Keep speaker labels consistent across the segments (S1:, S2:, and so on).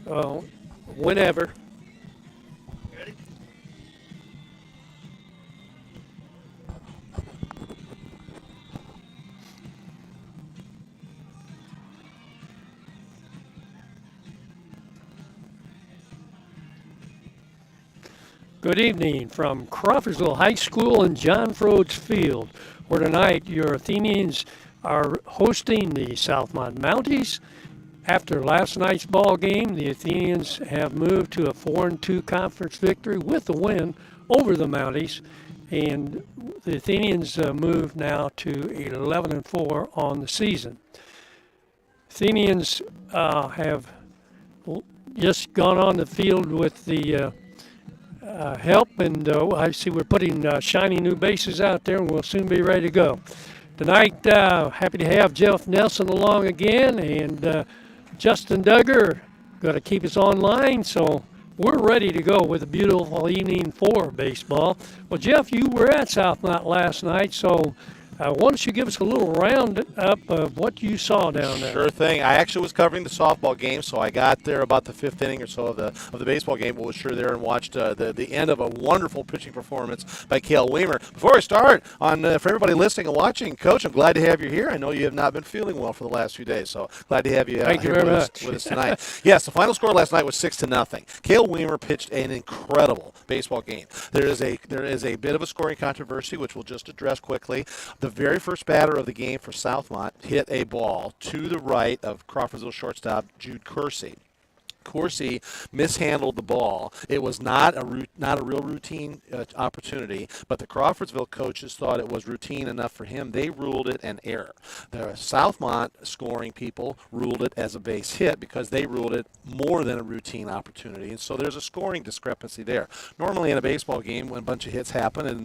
S1: Uh, Whenever. Good evening from Crawfordsville High School and John Frodes Field, where tonight your Athenians are hosting the Southmount Mounties. After last night's ball game, the Athenians have moved to a 4-2 conference victory with a win over the Mounties, and the Athenians move now to 11-4 on the season. Athenians have just gone on the field with the help, and I see we're putting shiny new bases out there, and we'll soon be ready to go. Tonight, happy to have Jeff Nelson along again, and Justin Duggar going to keep us online, so we're ready to go with a beautiful evening for baseball. Well, Jeff, you were at Southmount last night, so why don't you give us a little roundup of what you saw down there?
S2: Sure thing. I actually was covering the softball game, so I got there about the fifth inning or so of the baseball game, but was sure there and watched the end of a wonderful pitching performance by Cale Weimer. Before I start, for everybody listening and watching, Coach, I'm glad to have you here. I know you have not been feeling well for the last few days, so glad to have you
S1: Thank you
S2: here
S1: very
S2: with us tonight. Yes, the final score last night was 6-0. Cale Weimer pitched an incredible baseball game. There is a bit of a scoring controversy, which we'll just address quickly. The very first batter of the game for Southmont hit a ball to the right of Crawfordsville shortstop Jude Kersey. Coursey mishandled the ball. It was not a real routine opportunity, but the Crawfordsville coaches thought it was routine enough for him. They ruled it an error. The Southmont scoring people ruled it as a base hit because they ruled it more than a routine opportunity, and so there's a scoring discrepancy there. Normally in a baseball game, when a bunch of hits happen and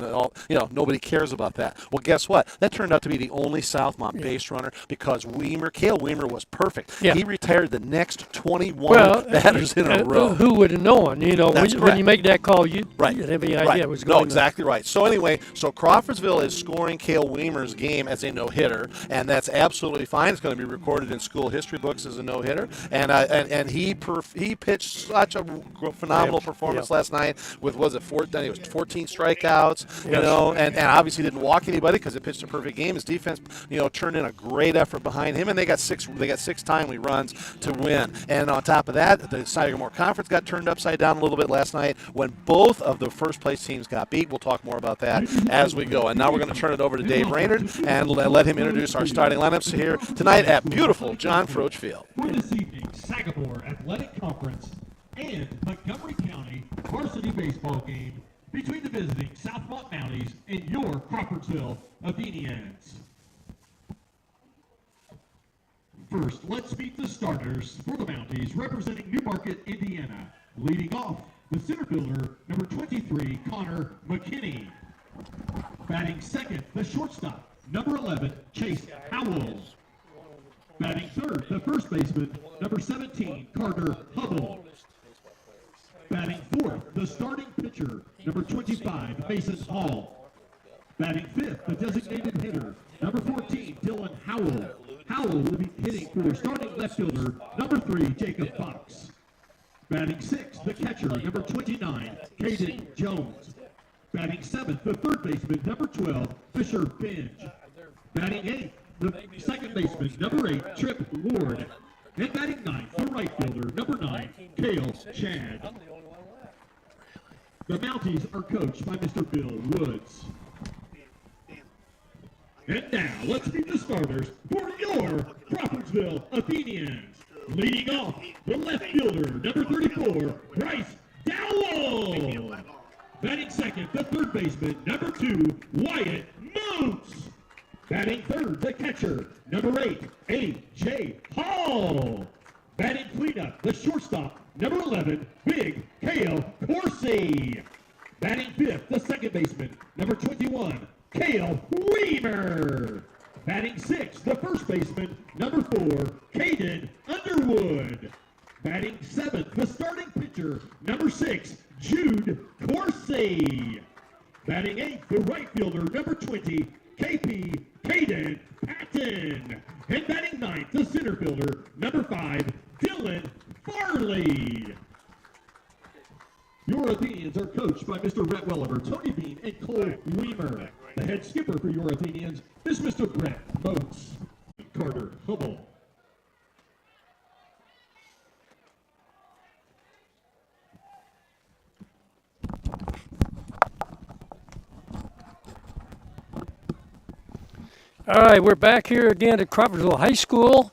S2: nobody cares about that. Well, guess what? That turned out to be the only Southmont base runner because Cale Weimer was perfect.
S1: Yeah.
S2: He retired the next 21 batters in a row.
S1: Who would have known? When you make that call, you have any idea what's going on.
S2: No, exactly right. So anyway, Crawfordsville is scoring Cale Weimer's game as a no-hitter, and that's absolutely fine. It's going to be recorded in school history books as a no-hitter, and he pitched such a phenomenal performance last night with 14 strikeouts, and obviously didn't walk anybody because it pitched a perfect game. His defense, turned in a great effort behind him, and they got six timely runs to win. And on top of that, the Sagamore Conference got turned upside down a little bit last night when both of the first-place teams got beat. We'll talk more about that as we go. And now we're going to turn it over to Dave Raynard and let him introduce our starting lineups here tonight at beautiful John Frodes Field.
S3: For this evening, Sagamore Athletic Conference and Montgomery County varsity baseball game between the visiting Southmount Mounties and your Crawfordsville Athenians. First, let's meet the starters for the Mounties representing Newmarket, Indiana. Leading off, the center fielder, number 23, Connor McKinney. Batting second, the shortstop, number 11, Chase Howell. Batting third, the first baseman, number 17, Carter Hubble. Batting fourth, the starting pitcher, number 25, Mason Hall. Batting fifth, the designated hitter, number 14, Dylan Howell. Howell will be hitting for starting left fielder, number 3, Jacob Fox. Batting sixth, the catcher, number 29, Caden Jones. Batting seventh, the third baseman, number 12, Fisher Binge. Batting eighth, the second baseman, number 8, Trip Ward. And batting ninth, the right fielder, number 9, Cale Chad. The Mounties are coached by Mr. Bill Woods. And now, let's meet the starters for your Crawfordsville Athenians. Leading off, the left fielder, number 34, Bryce Dowell. Batting second, the third baseman, number 2, Wyatt Moose. Batting third, the catcher, number 8, A.J. Hall. Batting cleanup, the shortstop, number 11, Big Cale Coursey. Batting fifth, the second baseman, number 21, Cale Weimer. Batting sixth, the first baseman, number 4, Caden Underwood. Batting seventh, the starting pitcher, number 6, Jude Coursey. Batting eighth, the right fielder, number 20, KP Caden Patton. And batting ninth, the center fielder, number 5, Dylan Farley. Your Athenians are coached by Mr. Rhett Welliver, Tony Bean, and Cole Weimer. The head skipper for your Athenians is Mr. Brett Moats. Carter Hubble.
S1: All right, we're back here again at Crawfordsville High School.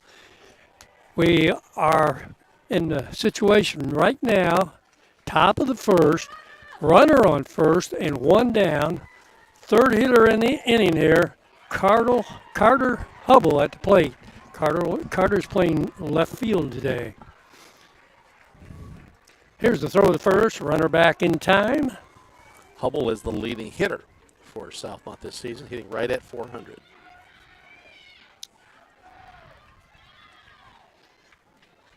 S1: We are in the situation right now, top of the first, runner on first and one down. Third hitter in the inning here, Carter Hubble at the plate. Carter's playing left field today. Here's the throw to the first, runner back in time.
S2: Hubble is the leading hitter for Southmount this season, hitting right at 400.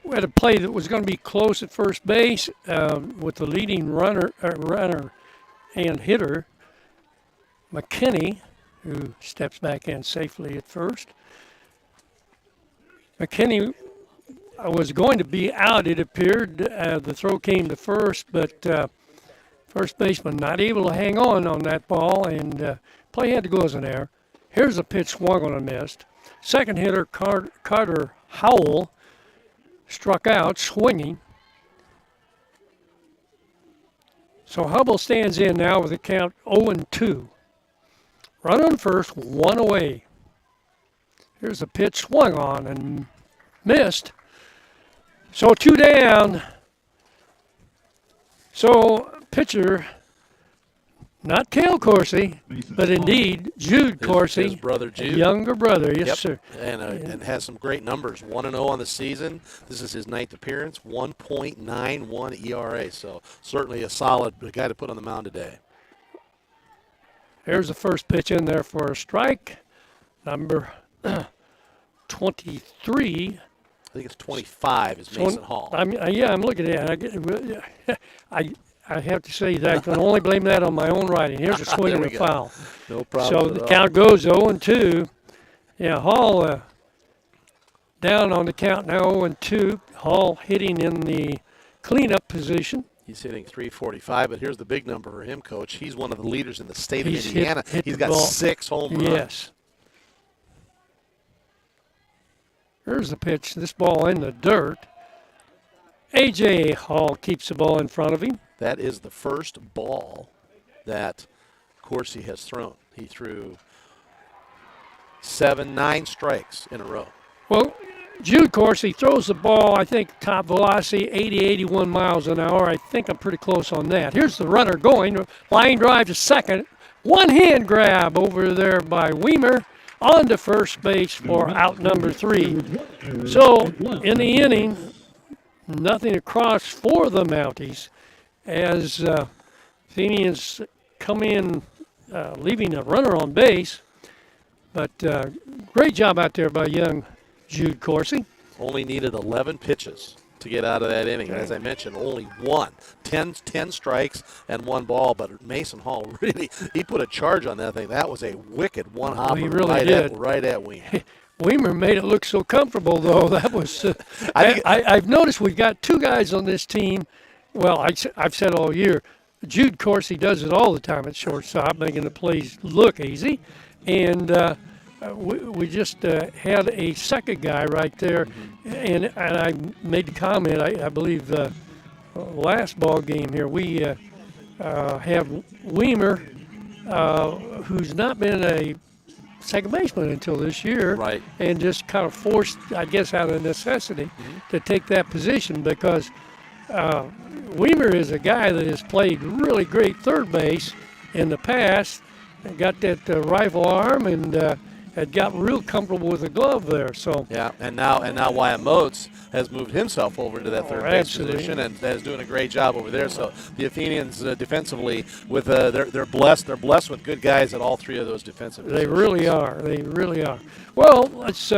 S1: We had a play that was going to be close at first base with the leading runner and hitter, McKinney, who steps back in safely at first. McKinney was going to be out, it appeared. The throw came to first, but first baseman not able to hang on that ball, and play had to go as an error. Here's a pitch swung on and missed. Second hitter, Carter Howell, struck out, swinging. So Hubble stands in now with a count 0-2. Run on first, one away. Here's a pitch swung on and missed. So two down. So pitcher, not Cale Coursey, but indeed Jude Coursey.
S2: His brother Jude.
S1: Younger brother, yes,
S2: Yep.
S1: sir.
S2: And has some great numbers. 1-0 on the season. This is his 9th appearance. 1.91 ERA. So certainly a solid guy to put on the mound today.
S1: Here's the first pitch in there for a strike. Number 23.
S2: I think it's 25 is Mason Hall.
S1: I'm looking at it. I have to say that I can only blame that on my own writing. Here's a swing and a foul.
S2: No problem.
S1: So the count goes 0-2. Yeah, Hall down on the count now 0-2. Hall hitting in the cleanup position.
S2: He's hitting 345, but here's the big number for him, Coach. He's one of the leaders in the state of
S1: He's
S2: Indiana.
S1: hit
S2: He's
S1: the
S2: got
S1: ball.
S2: 6 home runs.
S1: Yes. Here's the pitch. This ball in the dirt. A.J. Hall keeps the ball in front of him.
S2: That is the first ball that Coursey has thrown. He threw 9 strikes in a row.
S1: Well, Jude Coursey throws the ball, I think, top velocity, 80, 81 miles an hour. I think I'm pretty close on that. Here's the runner going. Line drive to second. One hand grab over there by Weimer on to first base for out number 3. So in the inning, nothing across for the Mounties as Athenians come in leaving a runner on base. But great job out there by young Jude Coursey.
S2: Only needed 11 pitches to get out of that inning. And as I mentioned, only 10 strikes and 1 ball. But Mason Hall really, he put a charge on that thing. That was a wicked one-hopper
S1: he really did.
S2: right at Weimer.
S1: Weimer made it look so comfortable, though. That was. I've noticed we've got 2 guys on this team. Well, I've said all year, Jude Coursey does it all the time at shortstop, making the plays look easy. And we just had a second guy right there, and I made the comment, I believe, last ball game here. We have Weimer, who's not been a second baseman until this year,
S2: Right.
S1: and just kind of forced, I guess, out of necessity to take that position because Weimer is a guy that has played really great third base in the past, and got that rifle arm, and had got real comfortable with the glove there. So
S2: Yeah, and now Wyatt Moats has moved himself over into that third base
S1: absolutely.
S2: position and is doing a great job over there. So the Athenians defensively, with they're blessed. They're blessed with good guys at all 3 of those defensive
S1: They
S2: positions.
S1: really are. They really are. Well, let's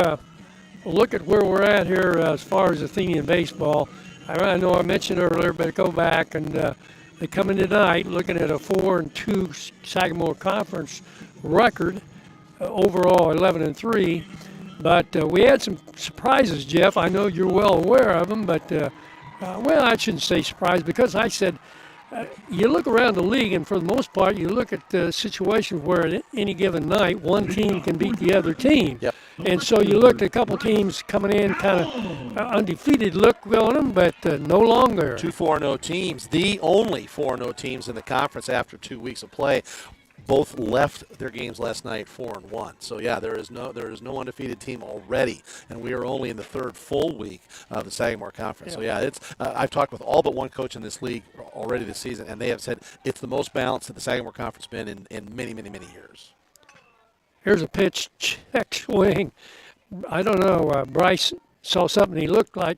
S1: look at where we're at here as far as Athenian baseball. I know I mentioned earlier, but go back and they come in tonight looking at a 4-2 Sagamore Conference record. Overall 11-3, but we had some surprises, Jeff. I know you're well aware of them, but Well, I shouldn't say surprised because I said you look around the league, and for the most part, you look at the situation where at any given night, one team can beat the other team.
S2: Yep.
S1: And so you looked at a couple teams coming in kind of undefeated look on them, but no longer.
S2: 2 4-0 teams, the only 4-0 teams in the conference after 2 weeks of play. Both left their games last night 4-1. So yeah, there is no undefeated team already, and we are only in the third full week of the Sagamore Conference.
S1: Yeah.
S2: So yeah, it's I've talked with all but one coach in this league already this season, and they have said it's the most balanced that the Sagamore Conference been in many, many, many years.
S1: Here's a pitch, check swing. I don't know. Bryce saw something he looked like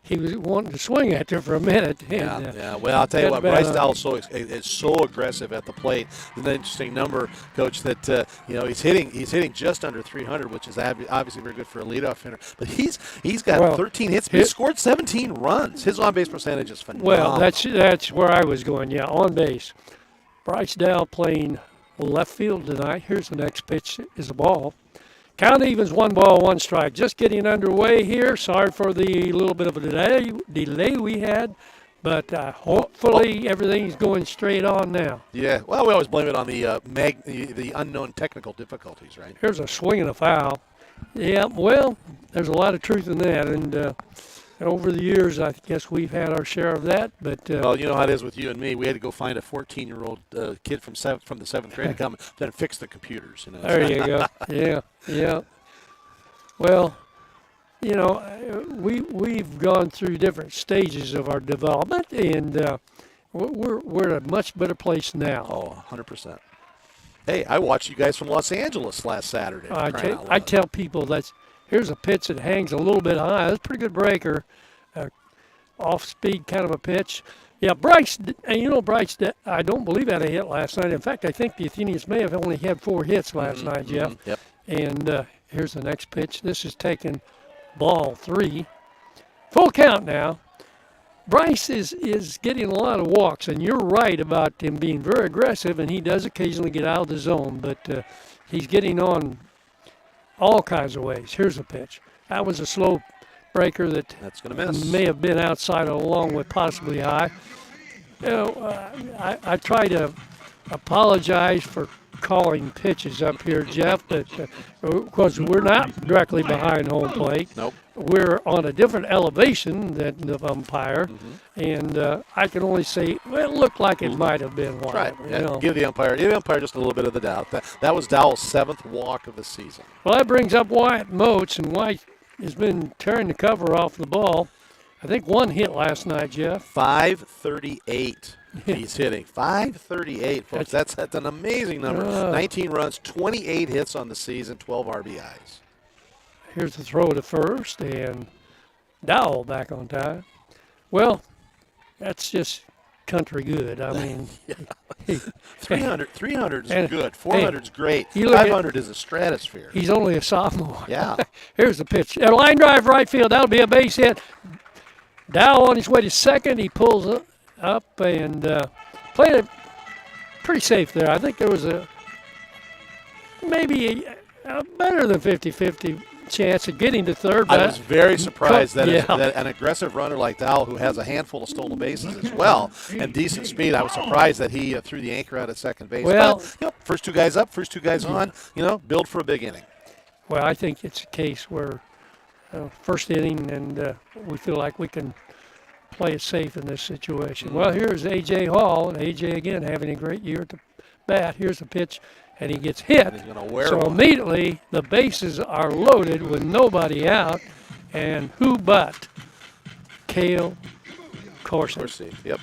S1: he was wanting to swing at there for a minute. And,
S2: Yeah. Well, I'll tell you what, Bryce Dowell is so aggressive at the plate. It's an interesting number, Coach, that he's hitting just under 300, which is obviously very good for a leadoff hitter. But he's got 13 hits. He scored 17 runs. His on base percentage is phenomenal.
S1: Well, that's where I was going. Yeah, on base. Bryce Dowell playing left field tonight. Here's the next pitch is a ball. Count evens, 1 ball, 1 strike. Just getting underway here. Sorry for the little bit of a delay we had, but hopefully everything's going straight on now.
S2: Yeah. Well, we always blame it on the unknown technical difficulties, right?
S1: Here's a swing and a foul. Yeah. Well, there's a lot of truth in that, and over the years, I guess we've had our share of that. But
S2: well, you know how it is with you and me. We had to go find a 14-year-old kid from the 7th grade to come then fix the computers.
S1: There you go. Yeah. Well, we've gone through different stages of our development, and we're at a much better place now.
S2: Oh, 100%. Hey, I watched you guys from Los Angeles last Saturday.
S1: I tell people here's a pitch that hangs a little bit high. That's a pretty good breaker. Off-speed kind of a pitch. Yeah, Bryce, I don't believe had a hit last night. In fact, I think the Athenians may have only had 4 hits last night, Jeff.
S2: Yep.
S1: And here's the next pitch. This is taken ball 3. Full count now. Bryce is getting a lot of walks, and you're right about him being very aggressive, and he does occasionally get out of the zone, but he's getting on all kinds of ways. Here's a pitch. That was a slow breaker
S2: that's going to miss.
S1: May have been outside along with possibly high. I try to apologize for calling pitches up here, Jeff, but because we're not directly behind home plate.
S2: Nope.
S1: We're on a different elevation than the umpire, and I can only say, well, it looked like it might have been one.
S2: Right. Yeah. Give the umpire just a little bit of the doubt. That was Dowell's 7th walk of the season.
S1: Well, that brings up Wyatt Moats, and Wyatt has been tearing the cover off the ball. I think 1 hit last night, Jeff.
S2: 538. He's hitting 538, folks. That's an amazing number. 19 runs, 28 hits on the season, 12 RBIs.
S1: Here's the throw to first, and Dowell back on time. Well, that's just country good. I mean,
S2: 300 is good. 400 is great. 500 is a stratosphere.
S1: He's only a sophomore.
S2: Yeah.
S1: Here's the pitch. A line drive right field. That'll be a base hit. Dowell on his way to second. He pulls up and played it pretty safe there. I think there was maybe a better than 50-50 chance of getting to third.
S2: I was very surprised that an aggressive runner like Dowell, who has a handful of stolen bases as well and decent speed, I was surprised that he threw the anchor out at second base.
S1: Well,
S2: but, first 2 guys up, first 2 guys on, build for a big inning.
S1: Well, I think it's a case where first inning, and we feel like we can play it safe in this situation. Well, here's A.J. Hall, and A.J. again having a great year at the bat. Here's the pitch, and he gets hit.
S2: He's gonna wear
S1: so
S2: one.
S1: Immediately the bases are loaded with nobody out, and who but Cale Corsi.
S2: Yep.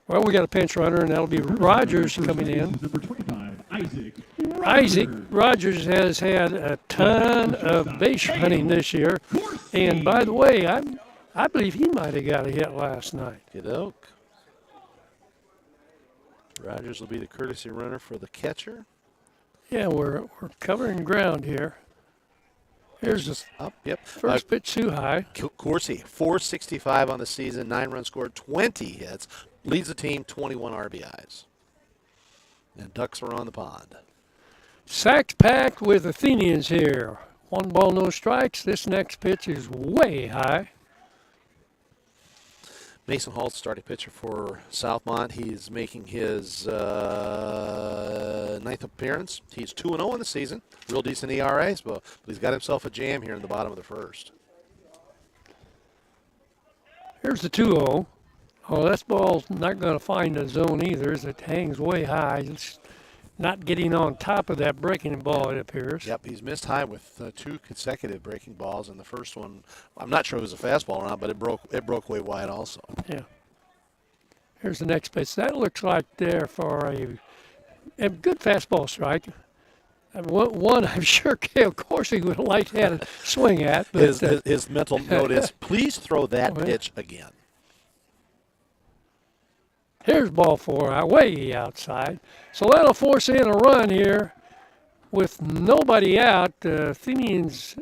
S1: Well, we got a pinch runner, and that'll be Rogers coming in.
S3: Number 25,
S1: Isaac Rogers has had a ton of base running this year, and by the way, I believe he might have got a hit last night.
S2: Oak. Rogers will be the courtesy runner for the catcher.
S1: Yeah, we're covering ground here. Here's the first pitch too high.
S2: Corsi, 465 on the season, 9 runs scored, 20 hits, leads the team, 21 RBIs. And Ducks are on the pond.
S1: Sacks packed with Athenians here. 1 ball, no strikes. This next pitch is way high.
S2: Mason Hall's starting pitcher for Southmount. He's making his 9th appearance. He's 2-0 in the season. Real decent ERAs, but he's got himself a jam here in the bottom of the first.
S1: Here's the 2-0. Oh, that ball's not going to find a zone either as it hangs way high. It's not getting on top of that breaking ball, it appears.
S2: Yep, he's missed high with 2 consecutive breaking balls, and the first one, I'm not sure it was a fastball or not, but it broke way wide also.
S1: Yeah. Here's the next pitch. That looks like there for a good fastball strike. One I'm sure Cale Corsi would have liked to have a swing at. But,
S2: his mental note is, please throw that pitch again.
S1: Here's ball 4, way outside. So that'll force in a run here with nobody out. Athenians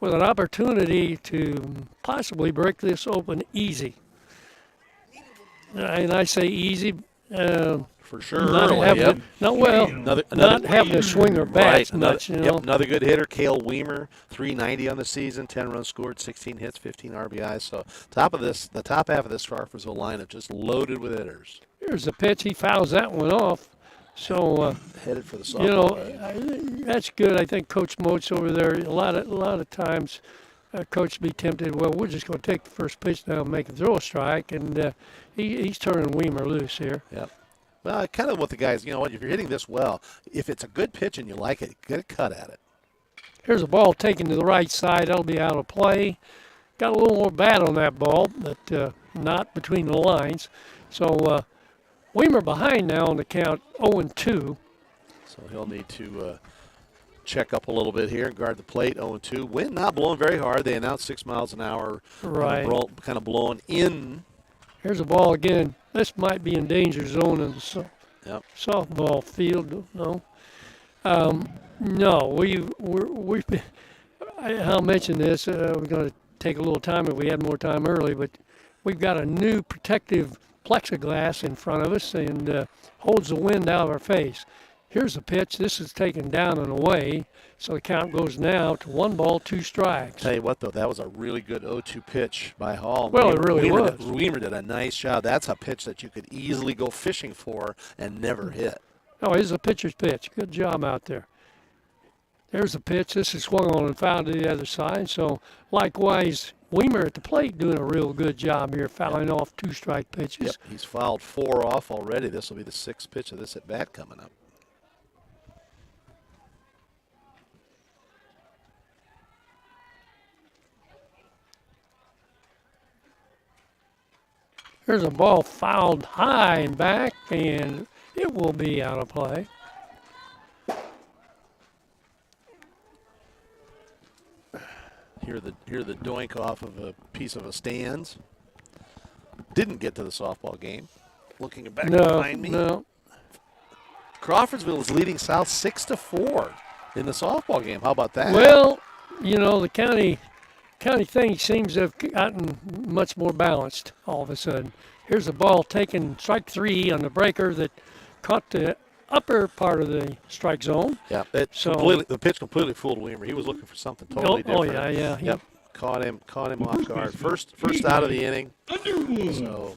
S1: with an opportunity to possibly break this open easy. And I say easy.
S2: For sure.
S1: Not having to swing their bats much. You know?
S2: Yep, another good hitter, Cale Weimer, 390 on the season, 10 runs scored, 16 hits, 15 RBIs. So the top half of this Crawfordsville lineup just loaded with hitters.
S1: Here's the pitch. He fouls that one off. So
S2: headed for the softball.
S1: That's good. I think Coach Moats over there. A lot of times, Coach be tempted. Well, we're just going to take the first pitch now and make him throw a strike, and he's turning Weimer loose here.
S2: Yep. Well, kind of what the guys, if you're hitting this well, if it's a good pitch and you like it, get a cut at it.
S1: Here's a ball taken to the right side. That'll be out of play. Got a little more bat on that ball, but not between the lines. So Weimer behind now on the count, 0-2.
S2: So he'll need to check up a little bit here and guard the plate, 0-2. Wind not blowing very hard. They announced 6 miles an hour.
S1: Right.
S2: Kind of blowing in. Here's
S1: a ball again. This might be in danger zone in the softball field. No. No, we've been, I'll mention this. We're going to take a little time if we had more time early, but we've got a new protective plexiglass in front of us and holds the wind out of our face. Here's the pitch. This is taken down and away, so the count goes now to 1 ball, 2 strikes.
S2: Tell you what, though, that was a really good 0-2 pitch by Hall.
S1: Well, it really was.
S2: Weimer did a nice job. That's a pitch that you could easily go fishing for and never hit.
S1: Oh, here's a pitcher's pitch. Good job out there. There's the pitch. This is swung on and fouled to the other side. So, likewise, Weimer at the plate doing a real good job here, fouling off 2 strike pitches.
S2: Yep, he's fouled 4 off already. This will be the 6th pitch of this at-bat coming up.
S1: There's a ball fouled high and back, and it will be out of play.
S2: Hear the doink off of a piece of a stands. Didn't get to the softball game. Looking back behind me.
S1: No.
S2: Crawfordsville is leading South 6-4 in the softball game. How about that?
S1: Well, the county thing seems to have gotten much more balanced all of a sudden. Here's a ball taken, strike 3 on the breaker that caught the upper part of the strike zone.
S2: Yeah, the pitch completely fooled Weimer. He was looking for something totally different.
S1: Oh, yeah.
S2: Yep, caught him off guard. First out of the inning. So.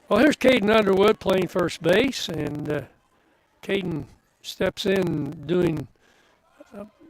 S1: Well, here's Caden Underwood playing first base, and Caden steps in doing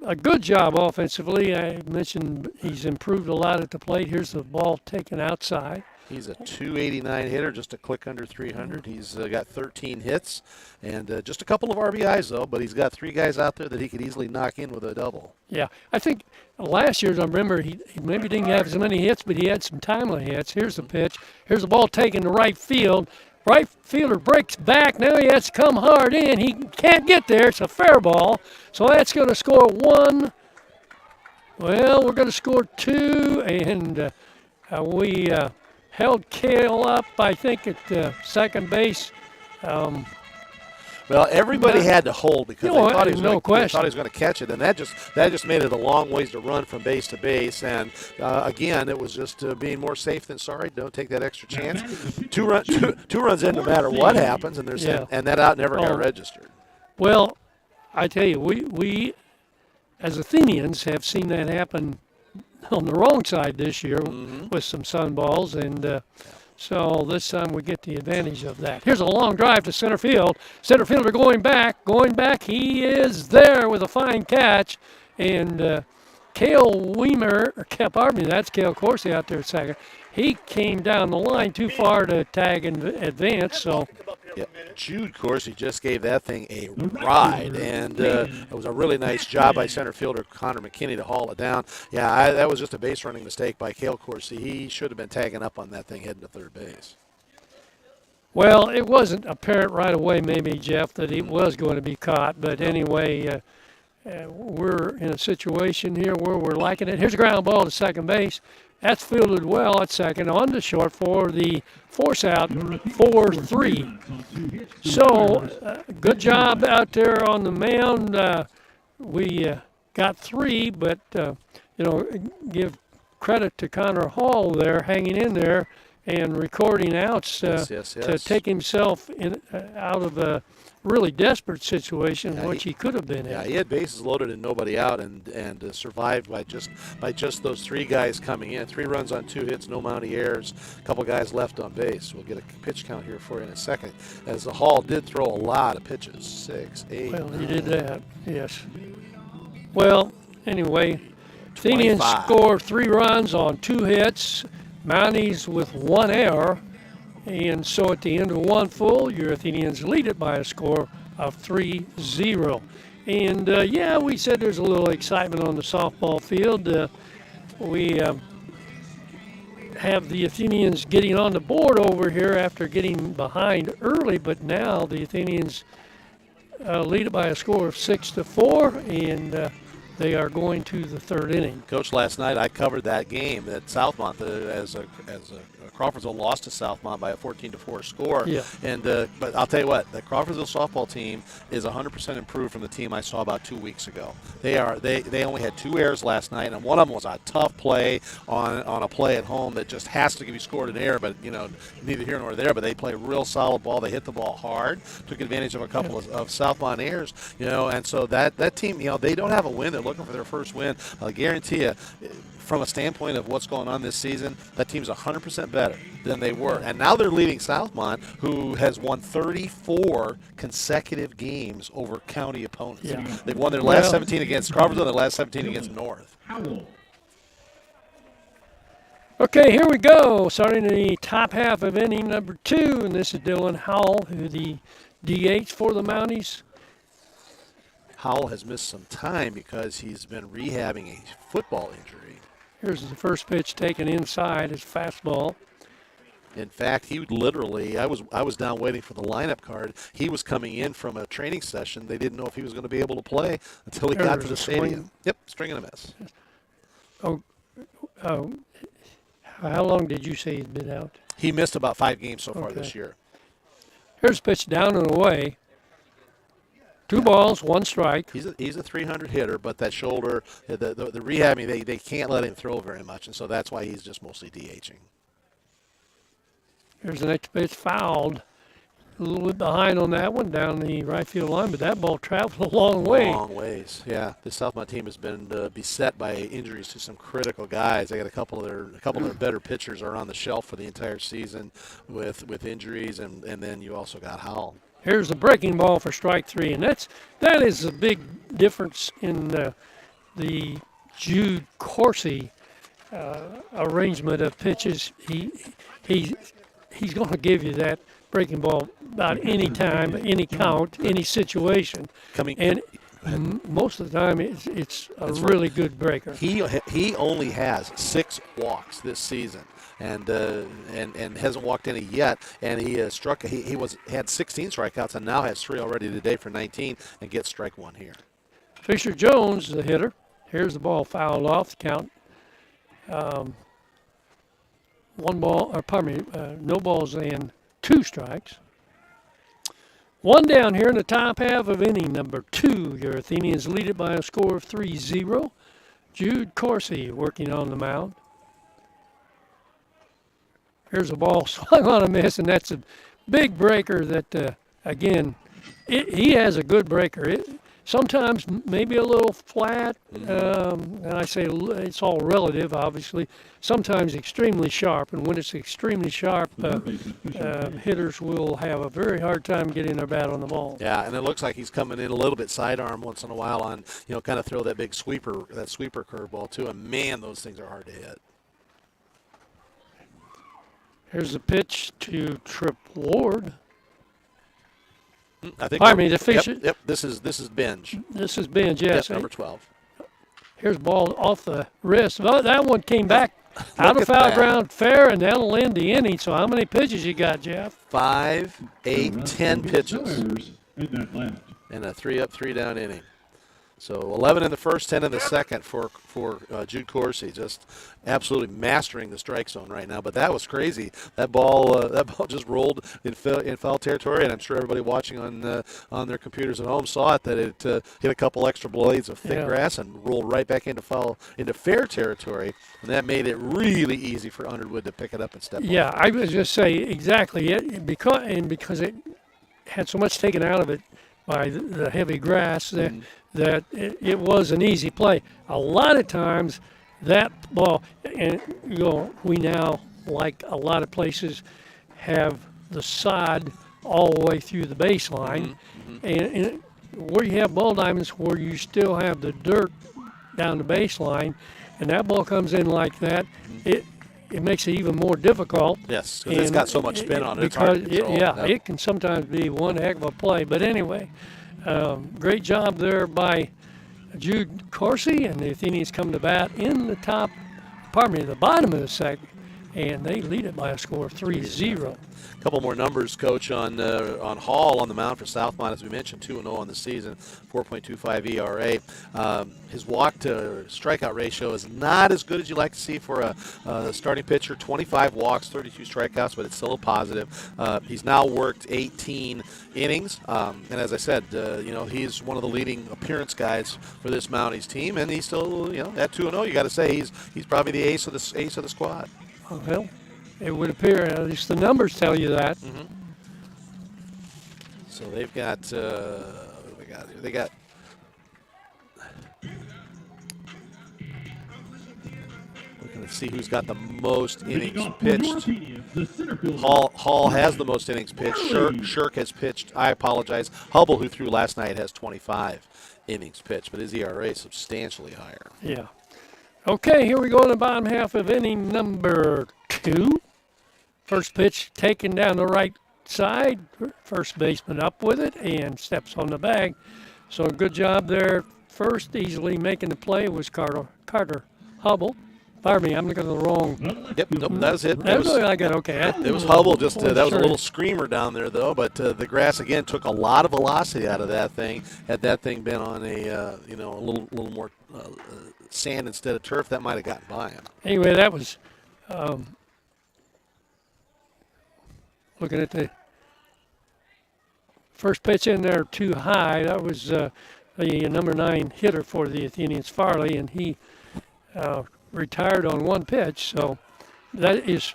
S1: a good job offensively. I mentioned he's improved a lot at the plate. Here's the ball taken outside.
S2: He's a 289 hitter, just a click under 300. He's got 13 hits and just a couple of RBIs, though, but he's got 3 guys out there that he could easily knock in with a double.
S1: Yeah, I think last year, I remember, he maybe didn't have as many hits, but he had some timely hits. Here's the pitch. Here's the ball taken to right field. Right fielder breaks back. Now he has to come hard in. He can't get there. It's a fair ball. So that's going to score 1. Well, we're going to score 2, and we held Cale up, I think, at second base.
S2: Well, everybody had to hold because they thought he was going to catch it, and that just made it a long ways to run from base to base. And again, it was just being more safe than sorry. Don't take that extra chance. Two runs in, no matter what happens, and and that out never got registered.
S1: Well, I tell you, we as Athenians, have seen that happen on the wrong side this year with some sun balls, and so this time we get the advantage of that. Here's a long drive to center field. Center fielder going back. He is there with a fine catch, and Cale Weimer, that's Cale Corsi out there at second. He came down the line too far to tag and advance, so.
S2: Yeah, Jude Corsi just gave that thing a ride, and it was a really nice job by center fielder Connor McKinney to haul it down. Yeah, that was just a base running mistake by Cale Corsi. He should have been tagging up on that thing heading to third base.
S1: Well, it wasn't apparent right away, maybe, Jeff, that he was going to be caught, but anyway, we're in a situation here where we're liking it. Here's a ground ball to second base. That's fielded well at second, on to short for the force out, 4-3. So, good job out there on the mound. We got 3, but, give credit to Connor Hall there, hanging in there and recording outs to take himself out of a really desperate situation, which he could have been in.
S2: Yeah, he had bases loaded and nobody out, and survived by just those 3 guys coming in. 3 runs on 2 hits, no Mountie errors, a couple guys left on base. We'll get a pitch count here for you in a second, as the Hall did throw a lot of pitches. 6, 8.
S1: Well, he did that, yes. Well, anyway, Athenians score 3 runs on 2 hits, Mounties with 1 error. And so at the end of 1 full, your Athenians lead it by a score of 3-0. And, we said there's a little excitement on the softball field. We have the Athenians getting on the board over here after getting behind early, but now the Athenians lead it by a score of 6-4, and they are going to the 3rd inning.
S2: Coach, last night I covered that game at Southmount as Crawfordsville lost to Southmount by a 14-4 score.
S1: Yeah.
S2: And but I'll tell you what, the Crawfordsville softball team is 100% improved from the team I saw about 2 weeks ago. They only had 2 errors last night, and one of them was a tough play on a play at home that just has to be scored an error, but neither here nor there. But they play real solid ball. They hit the ball hard, took advantage of a couple of Southmount errors, and so that team, they don't have a win. They're looking for their first win. I guarantee you, from a standpoint of what's going on this season, that team's 100% better than they were. And now they're leading Southmont, who has won 34 consecutive games over county opponents.
S1: Yeah.
S2: They've won their last 17 against Crawfordsville, their last 17 against North.
S1: Okay, here we go. Starting the top half of inning number 2, and this is Dylan Howell, who the DH for the Mounties.
S2: Howell has missed some time because he's been rehabbing a football injury.
S1: Here's the first pitch taken inside, his fastball.
S2: In fact, he literally, I was down waiting for the lineup card. He was coming in from a training session. They didn't know if he was going to be able to play until he got to the stadium. Yep, string and a miss.
S1: Oh, how long did you say he'd been out?
S2: He missed about 5 games so far this year.
S1: Here's a pitch down and away. 2 balls, 1 strike.
S2: He's a 300 hitter, but that shoulder, the rehabbing, they can't let him throw very much, and so that's why he's just mostly DHing.
S1: Here's the next pitch, fouled. A little bit behind on that one down the right field line, but that ball traveled a long way.
S2: Long ways, yeah. The Southmount team has been beset by injuries to some critical guys. They got a couple of their better pitchers are on the shelf for the entire season with injuries, and then you also got Howell.
S1: Here's the breaking ball for strike 3, and that is a big difference in the Jude Corsi arrangement of pitches. He's going to give you that breaking ball about any time, any count, any situation. Most of the time, it's a really good breaker.
S2: He only has 6 walks this season. And hasn't walked any yet. And he struck. He had 16 strikeouts and now has 3 already today for 19 and gets strike 1 here.
S1: Fisher Jones, the hitter. Here's the ball fouled off. The count. No balls and 2 strikes. 1 down here in the top half of inning number 2. Your Athenians lead it by a score of 3-0. Jude Corsi working on the mound. Here's a ball swung on a miss, and that's a big breaker that, again, he has a good breaker. sometimes maybe a little flat, and I say it's all relative, obviously. Sometimes extremely sharp, and when it's extremely sharp, hitters will have a very hard time getting their bat on the ball.
S2: Yeah, and it looks like he's coming in a little bit sidearm once in a while on, kind of throw that big sweeper curveball too. And man, those things are hard to hit.
S1: Here's the pitch to Trip Ward.
S2: I think.
S1: Pardon me, the fish.
S2: Yep. This is Binge.
S1: This is Binge, yes.
S2: Yep, number 12.
S1: Here's ball off the wrist. Well, that one came back out of
S2: at
S1: foul
S2: that.
S1: ground fair, and that'll end the inning. So how many pitches you got, Jeff?
S2: 5, 8, 10 pitches.
S3: And that left.
S2: And a 3-up, 3-down inning. So 11 in the first, 10 in the second for Jude Corsi, just absolutely mastering the strike zone right now. But that was crazy. That ball just rolled in foul territory, and I'm sure everybody watching on their computers at home saw it. That it hit a couple extra blades of thick grass and rolled right back into fair territory, and that made it really easy for Underwood to pick it up and step on.
S1: Yeah, I was just say exactly it because it had so much taken out of it by the heavy grass that it was an easy play. A lot of times that ball, and we now, like a lot of places, have the sod all the way through the baseline, and where you have ball diamonds where you still have the dirt down the baseline, and that ball comes in like that, it makes it even more difficult.
S2: Yes, because it's got so much spin on it. It's hard to control.
S1: It can sometimes be one heck of a play. But anyway, great job there by Jude Corsi, and the Athenians come to bat in the bottom of the second, and they lead it by a score of 3-0.
S2: A couple more numbers, Coach, on Hall on the mound for Southmount, as we mentioned, 2-0 on the season, 4.25 ERA. His walk to strikeout ratio is not as good as you like to see for a starting pitcher. 25 walks, 32 strikeouts, but it's still a positive. He's now worked 18 innings, and as I said, he's one of the leading appearance guys for this Mounties team, and he's still, at 2-0, you got to say he's probably the ace of the squad.
S1: Well, it would appear, at least the numbers tell you that.
S2: So they've got, what do we got here? They got, looking to see who's got the most innings pitched. Hall has the most innings pitched. Shirk has pitched, I apologize. Hubble, who threw last night, has 25 innings pitched, but his ERA is substantially higher.
S1: Yeah. Okay, here we go in the bottom half of inning number 2. First pitch taken down the right side. First baseman up with it and steps on the bag. So good job there. First, easily making the play was Carter Hubble. Pardon me, I'm looking at the wrong.
S2: Yep, nope, that was it.
S1: I got okay.
S2: It was Hubble. Just that was a little screamer down there, though. But the grass again took a lot of velocity out of that thing. Had that thing been on a little more sand instead of turf, that might have gotten by him.
S1: Anyway, that was looking at the first pitch in there too high. That was the number 9 hitter for the Athenians, Farley, and he retired on one pitch. So that is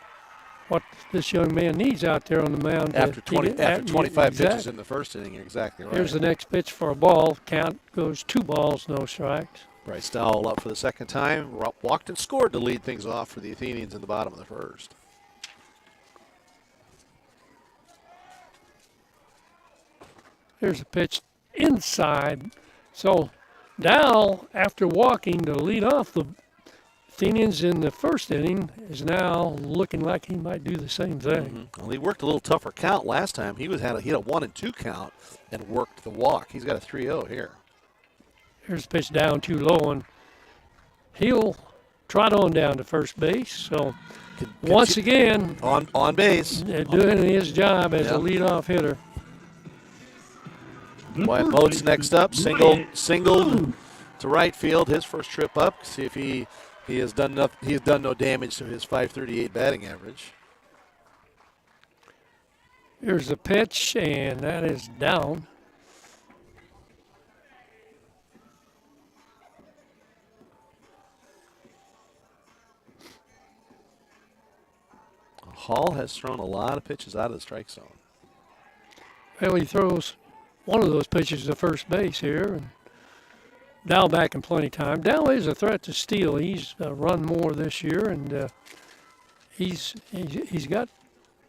S1: what this young man needs out there on the mound.
S2: After 25
S1: exactly.
S2: pitches in the first inning, exactly right.
S1: Here's the next pitch for a ball. Count goes 2 balls, no strikes.
S2: Bryce Dowell up for the second time. Walked and scored to lead things off for the Athenians in the bottom of the first.
S1: Here's a pitch inside. So Dowell, after walking to lead off the Athenians in the first inning, is now looking like he might do the same thing.
S2: Well, he worked a little tougher count last time. He had a 1-2 count and worked the walk. He's got a 3-0 here.
S1: Here's a pitch down too low, and he'll trot on down to first base. So once again,
S2: on base,
S1: doing his job as a leadoff hitter.
S2: Wyatt Moats next up, singled to right field. His first trip up. See if he has done nothing. He has done no damage to his .538 batting average.
S1: Here's the pitch, and that is down.
S2: Hall has thrown a lot of pitches out of the strike zone.
S1: Well, he throws one of those pitches to first base here. And Dow back in plenty of time. Dow is a threat to steal. He's run more this year, and he's got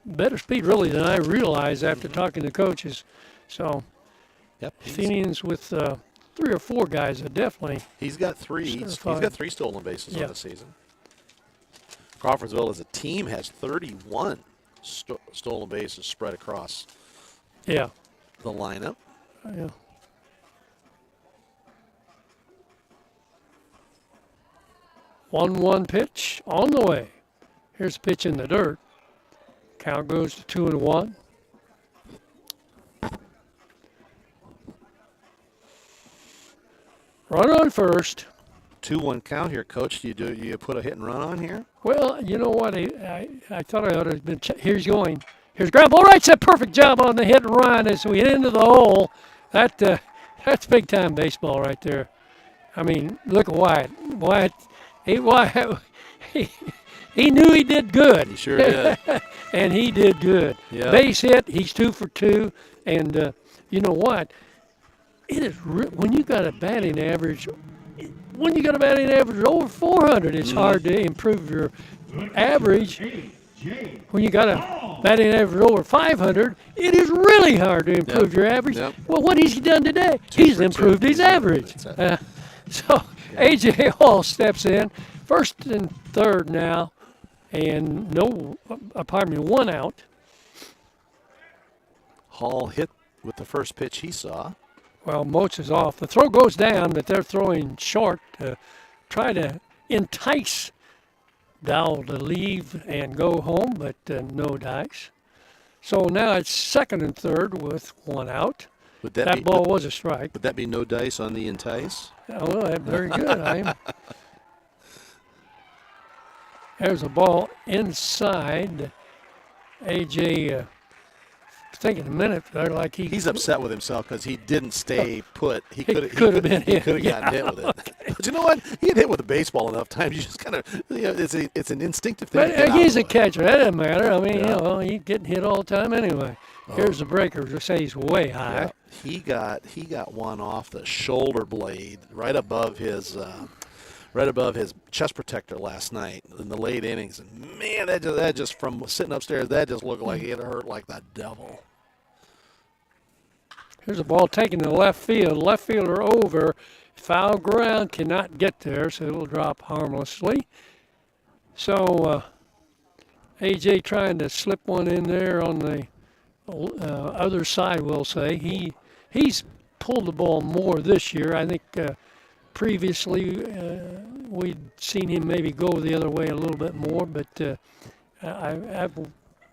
S1: better speed really than I realized after talking to coaches. So,
S2: Yep.
S1: Athenians with 3 or 4 guys are definitely.
S2: He's got 3. He's got 3 stolen bases on the season. Crawfordsville as a team has 31 stolen bases spread across
S1: the
S2: lineup.
S1: Yeah. 1-1 pitch on the way. Here's a pitch in the dirt. Count goes to 2-1. Run on first.
S2: 2-1 count here, Coach. Do you put a hit and run on here?
S1: Well, you know what? I thought I ought to have been. Here's going. Here's ground ball. Right, a perfect job on the hit and run as we hit into the hole. That's big time baseball right there. I mean, look at Wyatt. He knew he did good.
S2: He sure did.
S1: And he did good.
S2: Yep.
S1: Base hit. He's 2 for 2. And you know what? It is when you got a batting average. When you got a batting average over 400, it's hard to improve your average. When you got a batting average over 500, it is really hard to improve your average.
S2: Yep.
S1: Well, what has he done today? He's improved his average. So A.J. Hall steps in, first and third now, and 1 out.
S2: Hall hit with the first pitch he saw.
S1: Well, Moats is off. The throw goes down, but they're throwing short to try to entice Dowell to leave and go home, but no dice. So now it's second and third with 1 out. That ball was a strike.
S2: Would that be no dice on the entice?
S1: Oh, well, very good. There's a ball inside. A.J. thinking a minute there like
S2: he's upset with himself because he didn't stay put. He could have
S1: been hit.
S2: He could have gotten hit with it. Okay. But you know what? He had hit with a baseball enough times. You just kind of, it's an instinctive thing.
S1: But he's a catcher. That doesn't matter. I mean, he's getting hit all the time anyway. Here's the breaker. Just say he's way high.
S2: Yeah. He got one off the shoulder blade right above his chest protector last night in the late innings. And man, that just from sitting upstairs, that just looked like it hurt like the devil.
S1: Here's a ball taken to left field. Left fielder over. Foul ground, cannot get there, so it'll drop harmlessly. So A.J. trying to slip one in there on the other side, we'll say. He's pulled the ball more this year. I think previously we'd seen him maybe go the other way a little bit more, but I've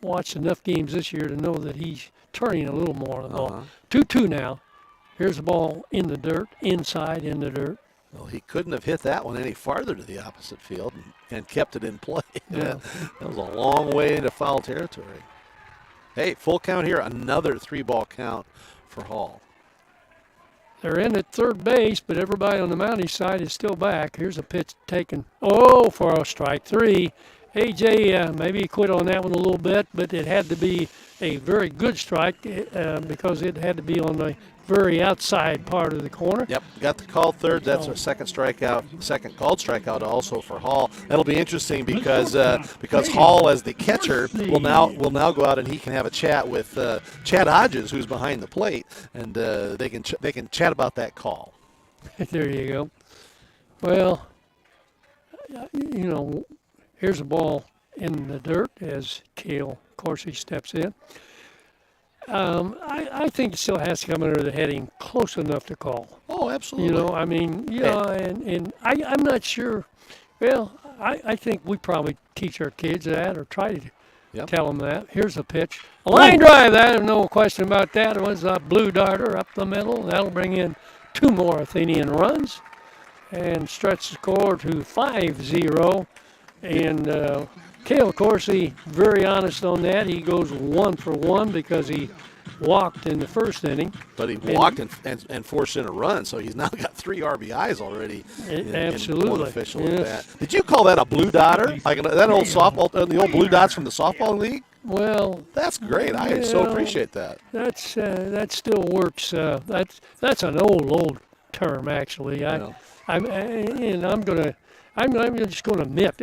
S1: watched enough games this year to know that he's turning a little more on the ball. 2-2 now. Here's the ball in the dirt, inside in the dirt.
S2: Well, he couldn't have hit that one any farther to the opposite field and kept it in play.
S1: Yeah.
S2: That was a long way into foul territory. Hey, full count here. Another 3-ball count for Hall.
S1: They're in at third base, but everybody on the Mounties side is still back. Here's a pitch taken. For a strike 3. A.J. maybe quit on that one a little bit, but it had to be a very good strike because it had to be on the very outside part of the corner.
S2: Yep, got the called third. That's our second called strikeout also for Hall. That'll be interesting because Hall, as the catcher, will now go out and he can have a chat with Chad Hodges, who's behind the plate, and they can chat about that call.
S1: There you go. Well, here's a ball in the dirt as Cale Corsi steps in. I think it still has to come under the heading close enough to call.
S2: Oh, absolutely.
S1: And I'm not sure. Well, I think we probably teach our kids that or try to tell them that. Here's a pitch. A line drive, that, no question about that. It was a blue darter up the middle. That'll bring in 2 more Athenian runs and stretch the score to 5-0. And Cale Corsi, very honest on that. He goes 1 for 1 because he walked in the first inning.
S2: But he walked and forced in a run, so he's now got 3 RBIs already.
S1: Absolutely.
S2: In one official at that. Did you call that a blue dotter? Like that old softball, the old blue dots from the softball league?
S1: Well,
S2: that's great. I so appreciate that.
S1: That still works. That's an old term, actually.
S2: Yeah.
S1: I'm just going to admit,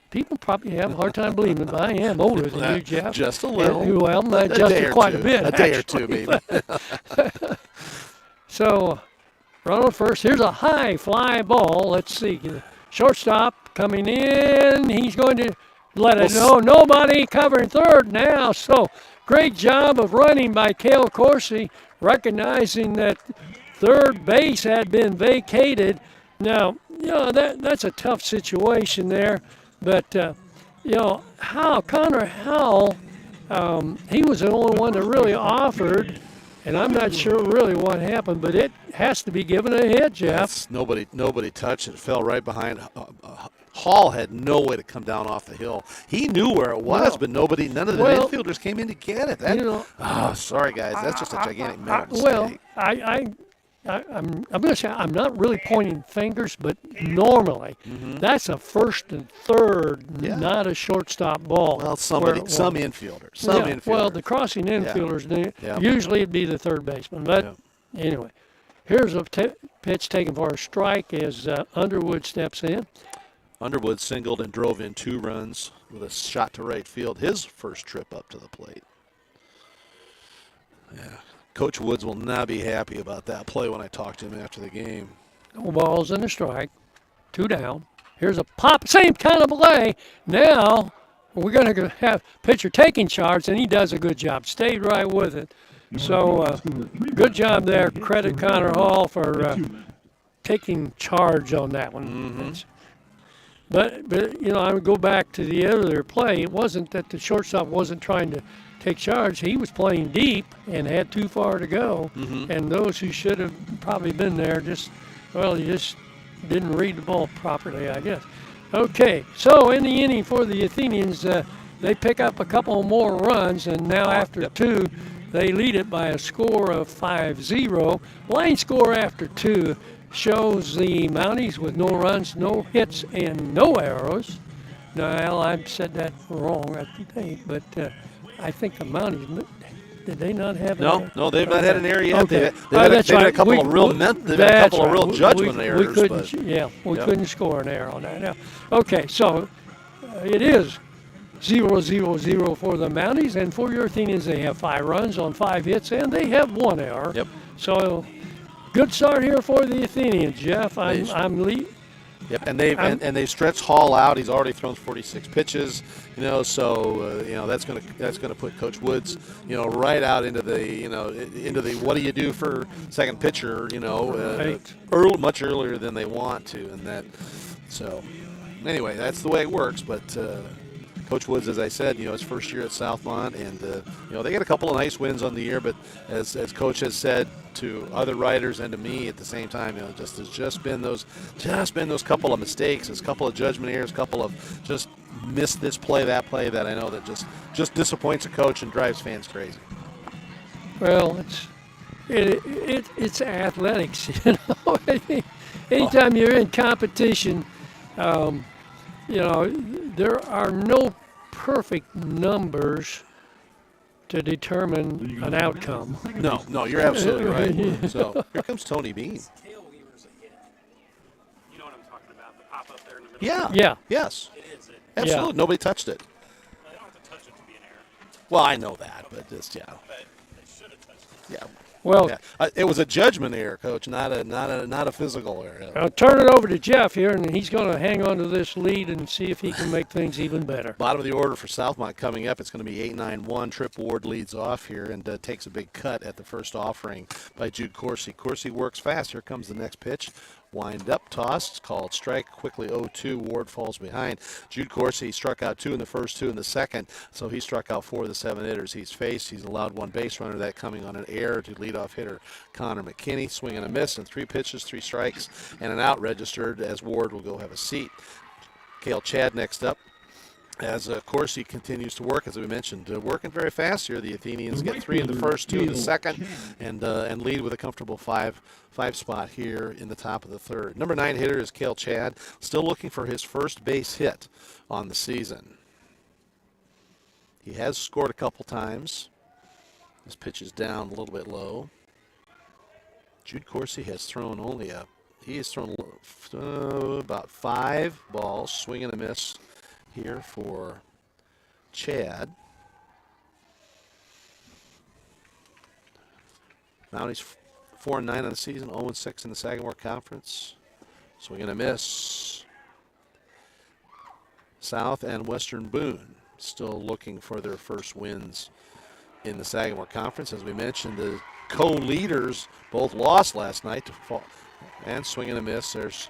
S1: people probably have a hard time believing it, but I am older than you, Jeff.
S2: Just a little.
S1: Well, just quite a bit.
S2: A day or two, maybe.
S1: So, runner first. Here's a high fly ball. Let's see. Shortstop coming in. He's going to let it know. Nobody covering third now. So, great job of running by Cale Coursey, recognizing that third base had been vacated. Now, that's a tough situation there. But, Connor Howell, he was the only one that really offered. And I'm not sure really what happened, but it has to be given a hit, Jeff.
S2: Nobody touched it. It fell right behind. Hall had no way to come down off the hill. He knew where it was, but none of the infielders came in to get it. Sorry, guys. That's just a gigantic mistake.
S1: I'm going to say I'm not really pointing fingers, but normally that's a first and third, not a shortstop ball.
S2: Well, some infielders.
S1: Well, the crossing infielders, usually it'd be the third baseman. But anyway, here's a pitch taken for a strike as Underwood steps in.
S2: Underwood singled and drove in 2 runs with a shot to right field, his first trip up to the plate. Yeah. Coach Woods will not be happy about that play when I talked to him after the game.
S1: No balls and a strike. 2 down. Here's a pop. Same kind of play. Now we're going to have pitcher taking charge, and he does a good job. Stayed right with it. So good job there. Credit Connor Hall for taking charge on that one. But I would go back to the other play. It wasn't that the shortstop wasn't trying to take charge. He was playing deep and had too far to go. And those who should have probably been there you just didn't read the ball properly, I guess. Okay, so in the inning for the Athenians, they pick up a couple more runs, and now after 2, they lead it by a score of 5-0. Line score after 2 shows the Mounties with no runs, no hits, and no errors. Now, I said that wrong, I think, but I think the Mounties, did they not have an error?
S2: No, they've not had an error yet.
S1: Okay.
S2: They've had a couple of real judgment errors.
S1: We couldn't score an error on that. Now, okay, so it is 0-0-0 for the Mounties, and for your Athenians, they have 5 runs on 5 hits, and they have 1 error.
S2: Yep.
S1: So good start here for the Athenians, Jeff. I'm lead.
S2: Yep, and they stretched Hall out. He's already thrown 46 pitches, so that's gonna put Coach Woods, right out into the what do you do for second pitcher, much earlier than they want to, and that. So anyway, that's the way it works. But Coach Woods, as I said, his first year at Southmount, and they got a couple of nice wins on the year. But as Coach has said to other writers and to me at the same time, there's just been those couple of mistakes, a couple of judgment errors, a couple of just missed this play, that I know that just disappoints a coach and drives fans crazy.
S1: Well, it's athletics, Anytime you're in competition. There are no perfect numbers to determine an outcome.
S2: No, you're absolutely right. So here comes Tony Bean.
S4: You know what I'm talking about, the pop up there in the middle?
S1: Yeah.
S2: Yes. Absolutely. Yeah. Nobody touched it.
S4: They don't have to touch it to be an error.
S2: Well, I know that, but just,
S4: But they should have touched it.
S2: Yeah.
S1: Well,
S2: it was a judgment error, Coach, not a physical error.
S1: I'll turn it over to Jeff here, and he's going to hang on to this lead and see if he can make things even better.
S2: Bottom of the order for Southmount coming up. It's going to be 8-9-1. Trip Ward leads off here and takes a big cut at the first offering by Jude Coursey. Coursey works fast. Here comes the next pitch. Wind up toss, called strike, quickly 0-2. Ward falls behind. Jude Coursey struck out 2 in the first, 2 in the second, so he struck out 4 of the 7 hitters he's faced. He's allowed 1 base runner, that coming on an error to leadoff hitter Connor McKinney. Swing and a miss, and 3 pitches, 3 strikes, and an out registered as Ward will go have a seat. Cale Chad next up. As Coursey continues to work, as we mentioned, working very fast here. The Athenians get 3 in the first, 2 in the second, and lead with a comfortable 5 spot here in the top of the third. Number 9 hitter is Cale Chad, still looking for his first base hit on the season. He has scored a couple times. This pitch is down a little bit low. Jude Coursey has thrown he has thrown about 5 balls, swing and a miss here for Chad. Mounties 4-9 on the season, 0-6 in the Sagamore Conference. Swing and a miss. South and Western Boone still looking for their first wins in the Sagamore Conference. As we mentioned, the co-leaders both lost last night to fall. And swing and a miss. There's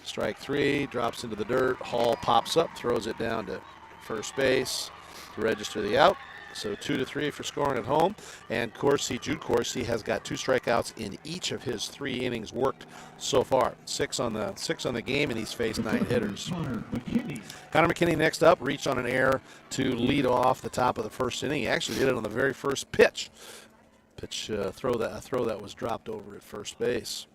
S2: strike 3, drops into the dirt. Hall pops up, throws it down to first base to register the out. So 2-3 for scoring at home. And Jude Coursey has got 2 strikeouts in each of his 3 innings worked so far. 6 on the game, and he's faced 9 hitters. Connor McKinney next up, reached on an error to lead off the top of the first inning. He actually did it on the very first pitch. A throw that was dropped over at first base.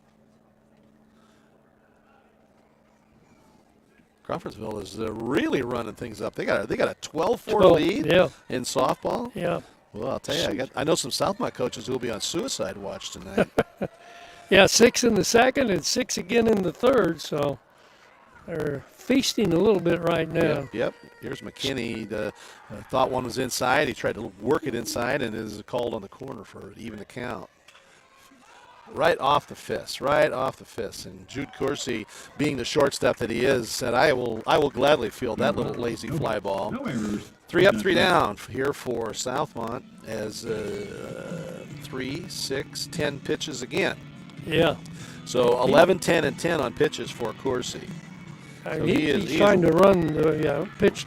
S2: Crawfordsville is really running things up. They got a 12-4 lead in softball.
S1: Yeah.
S2: Well, I'll tell you, I know some Southmount coaches who will be on suicide watch tonight.
S1: Yeah, 6 in the second and 6 again in the third. So they're feasting a little bit right now.
S2: Yep. Here's McKinney. Thought one was inside. He tried to work it inside and is called on the corner for even the count. Right off the fist. And Jude Coursey, being the shortstop that he is, said, I will gladly field that little lazy fly ball. 3 up, 3 down here for Southmount as 3, 6, 10 pitches again.
S1: Yeah.
S2: So 11, 10, and 10 on pitches for Coursey. So
S1: he's trying to run the pitch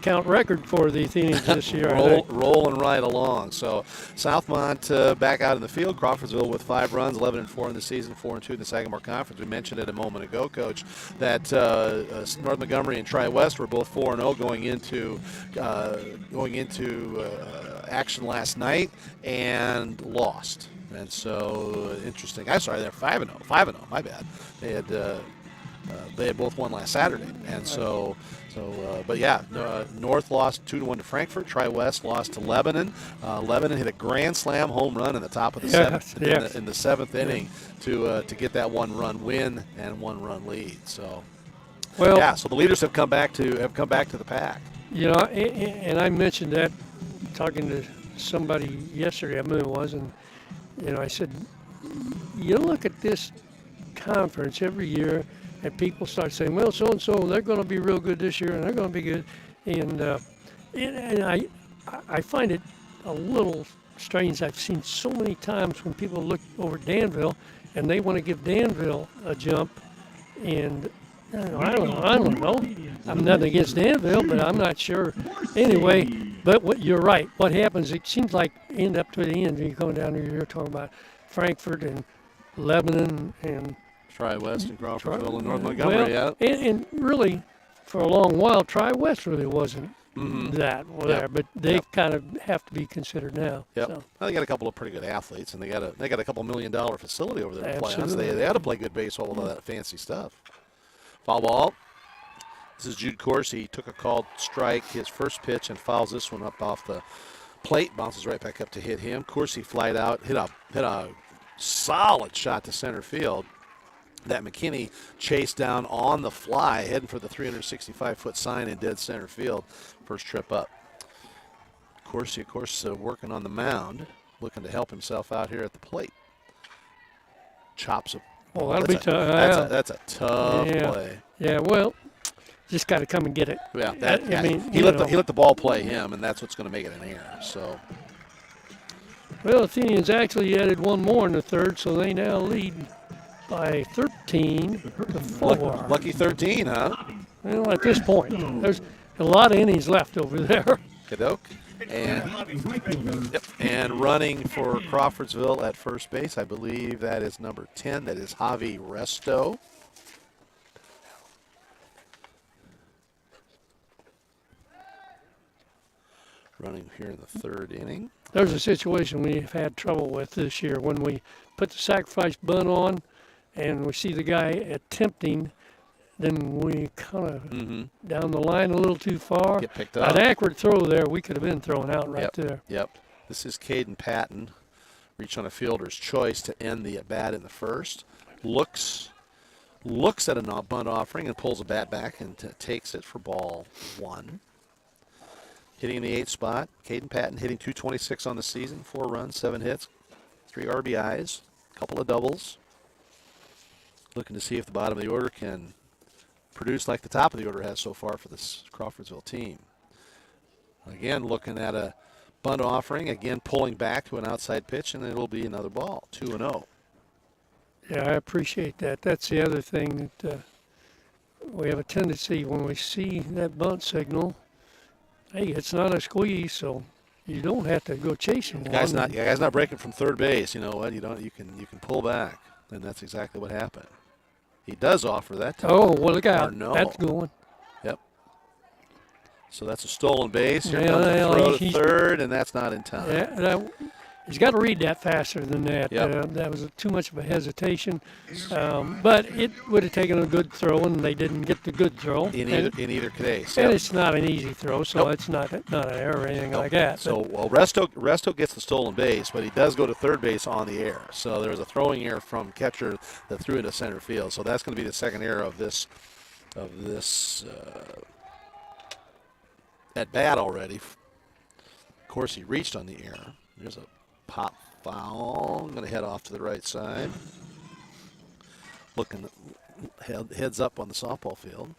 S1: count record for the Athenians this year.
S2: Rolling right along. So Southmont back out in the field. Crawfordsville with 5 runs, 11-4 in the season, 4-2 in the Sagamore Conference. We mentioned it a moment ago, Coach, that North Montgomery and Tri-West were both 4-0 going into action last night and lost. And so interesting. I'm sorry, they're 5-0. 5-0. My bad. They had both won last Saturday, and North lost 2-1 to Frankfort. Tri-West lost to Lebanon. Lebanon hit a grand slam home run in the top of the seventh in the 7th inning to get that 1-run win and 1-run lead. So, so the leaders have come back to the pack.
S1: You know, and I mentioned that talking to somebody yesterday, I believe it was, and I said, you look at this conference every year. And people start saying, well, so-and-so, they're going to be real good this year, and they're going to be good. And I find it a little strange. I've seen so many times when people look over at Danville, and they want to give Danville a jump. And I don't know. I'm nothing against Danville, but I'm not sure. Anyway, but you're right. What happens, it seems like end up to the end, you're going down here, you're talking about Frankfort and Lebanon and
S2: Tri-West and Crawfordsville and North Montgomery,
S1: and really, for a long while, Tri-West really wasn't there, but they kind of have to be considered now.
S2: Yep.
S1: So.
S2: Well, they got a couple of pretty good athletes, and they got a couple $1 million facility over there to play on. So they had to play good baseball with all that fancy stuff. Foul ball. This is Jude Coursey. He took a called strike, his first pitch, and fouls this one up off the plate. Bounces right back up to hit him. Coursey flied out, hit a solid shot to center field that McKinney chased down on the fly, heading for the 365-foot sign in dead center field. First trip up. Coursey, of course, working on the mound, looking to help himself out here at the plate. Chops it.
S1: Oh, that'll be tough.
S2: That's a tough play.
S1: Yeah, well, just got to come and get it.
S2: Yeah, he let the ball play him, and that's what's going to make it an error. So.
S1: Well, Athenians actually added one more in the third, so they now lead by 13-4.
S2: Lucky 13, huh?
S1: Well, at this point, there's a lot of innings left over there.
S2: Kadoke. And running for Crawfordsville at first base, I believe that is number 10. That is Javi Resto. Running here in the 3rd inning.
S1: There's a situation we've had trouble with this year when we put the sacrifice bunt on and we see the guy attempting, then we kind of down the line a little too far.
S2: Get picked up.
S1: An accurate throw there, we could have been thrown out right there.
S2: Yep. This is Caden Patton Reached on a fielder's choice to end the at-bat in the first. Looks at a bunt offering and pulls a bat back and takes it for ball 1. Hitting in the 8th spot, Caden Patton hitting .226 on the season, 4 runs, 7 hits, 3 RBIs, a couple of doubles. Looking to see if the bottom of the order can produce like the top of the order has so far for this Crawfordsville team. Again, looking at a bunt offering, again pulling back to an outside pitch, and it'll be another ball, 2-0.
S1: Yeah, I appreciate that. That's the other thing that we have a tendency when we see that bunt signal. Hey, it's not a squeeze, so you don't have to go chasing one.
S2: Guy's not breaking from third base. You know what? You can pull back, and that's exactly what happened. He does offer that time.
S1: Oh, well, look out.
S2: No.
S1: That's going.
S2: Yep. So that's a stolen base. Here
S1: Yeah,
S2: comes the
S1: well,
S2: throw to third, and that's not in time.
S1: Yeah, he's got to read that faster than that.
S2: Yep.
S1: That was too much of a hesitation. But it would have taken a good throw, and they didn't get the good throw.
S2: In either case.
S1: And
S2: Yep.
S1: it's not an easy throw, so it's not an error or anything like that.
S2: So, well, Resto gets the stolen base, but he does go to third base on the air. So there was a throwing error from catcher that threw into center field. So that's going to be the second error of this at bat already. Of course, he reached on the air. There's a pop foul. I'm going to head off to the right side. Looking heads up on the softball field.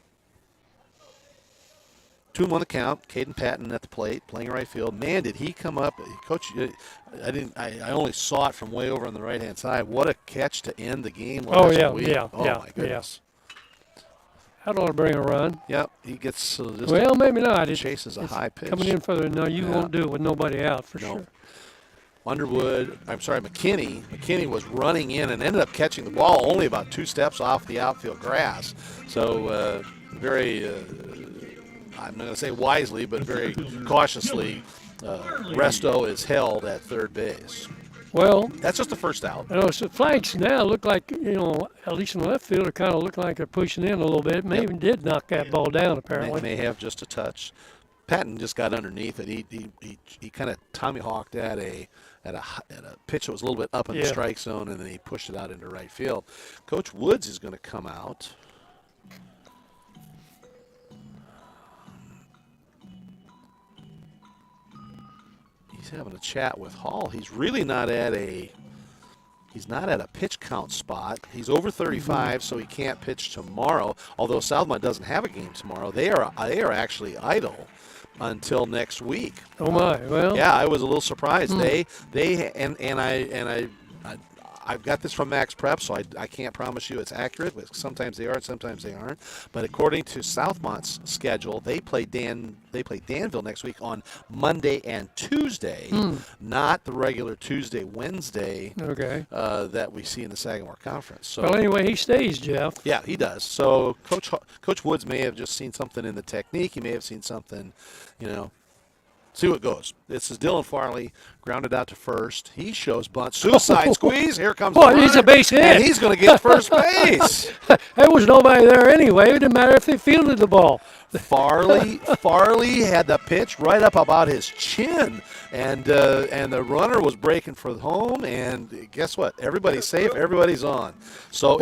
S2: 2-1 the count. Caden Patton at the plate, playing right field. Man, did he come up, Coach? I only saw it from way over on the right hand side. What a catch to end the game last week.
S1: Yeah,
S2: my goodness.
S1: That ought to bring a run.
S2: Yep, he gets just
S1: well, maybe not.
S2: chases a high pitch.
S1: Coming in further. No, you won't do it with nobody out for sure. McKinney was running in and ended up catching the ball only about 2 steps off the outfield grass. So very, I'm not going to say wisely, but very cautiously, Resto is held at third base. Well,
S2: that's just the first out.
S1: So flags now look like, at least in the left field, kind of look like they're pushing in a little bit. Maybe did knock that ball down, apparently.
S2: May have just a touch. Patton just got underneath it. He kind of tomahawked at a pitch that was a little bit up in the strike zone, and then he pushed it out into right field. Coach Woods is going to come out. He's having a chat with Hall. He's really not at a pitch count spot. He's over 35, so he can't pitch tomorrow. Although Southmount doesn't have a game tomorrow, they are actually idle until next week.
S1: Oh my! Well,
S2: yeah, I was a little surprised. I've got this from Max Prep, so I can't promise you it's accurate. But sometimes they are, sometimes they aren't. But according to Southmont's schedule, they play Danville next week on Monday and Tuesday, not the regular Tuesday, Wednesday that we see in the Sagamore Conference. So,
S1: well, anyway, he stays, Jeff.
S2: Yeah, he does. So Coach Woods may have just seen something in the technique. He may have seen something, See what goes. This is Dylan Farley, grounded out to first. He shows bunt. Suicide squeeze. Here comes the
S1: he's a base hit.
S2: And he's going to get first base.
S1: There was nobody there anyway. It didn't matter if they fielded the ball.
S2: Farley had the pitch right up about his chin, and the runner was breaking for home. And guess what? Everybody's safe. Everybody's on. So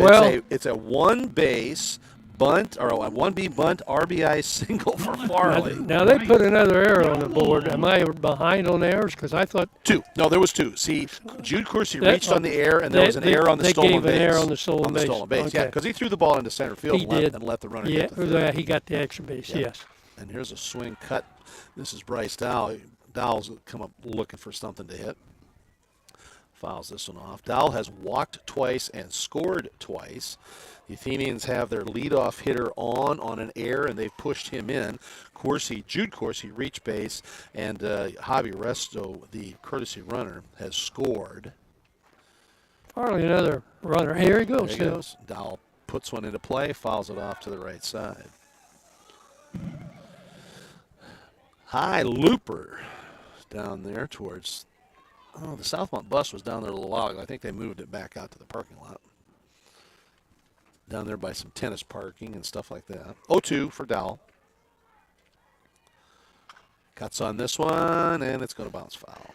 S2: it's a one-base bunt, or a 1B bunt RBI single for Farley.
S1: Now they put another error on the board. Am I behind on errors? Because I thought
S2: 2. No, there was 2. See, Jude Coursey reached on the air, and there was an error on the stolen base.
S1: They gave an error on the stolen base.
S2: Okay. Yeah, because he threw the ball into center field and let the runner get the third.
S1: He got the extra base.
S2: Yeah.
S1: Yes.
S2: And here's a swing cut. This is Bryce Dowell. Dowell's come up looking for something to hit. Fouls this one off. Dowell has walked twice and scored twice. The Athenians have their leadoff hitter on an error, and they've pushed him in. Jude Coursey reached base, and Javi Resto, the courtesy runner, has scored.
S1: Farley, another runner. Here he goes.
S2: There he goes. Dowell puts one into play, fouls it off to the right side. High looper down there towards, the Southmount bus was down there a little while ago. I think they moved it back out to the parking lot. Down there by some tennis parking and stuff like that. 0-2 for Dowell. Cuts on this one, and it's going to bounce foul.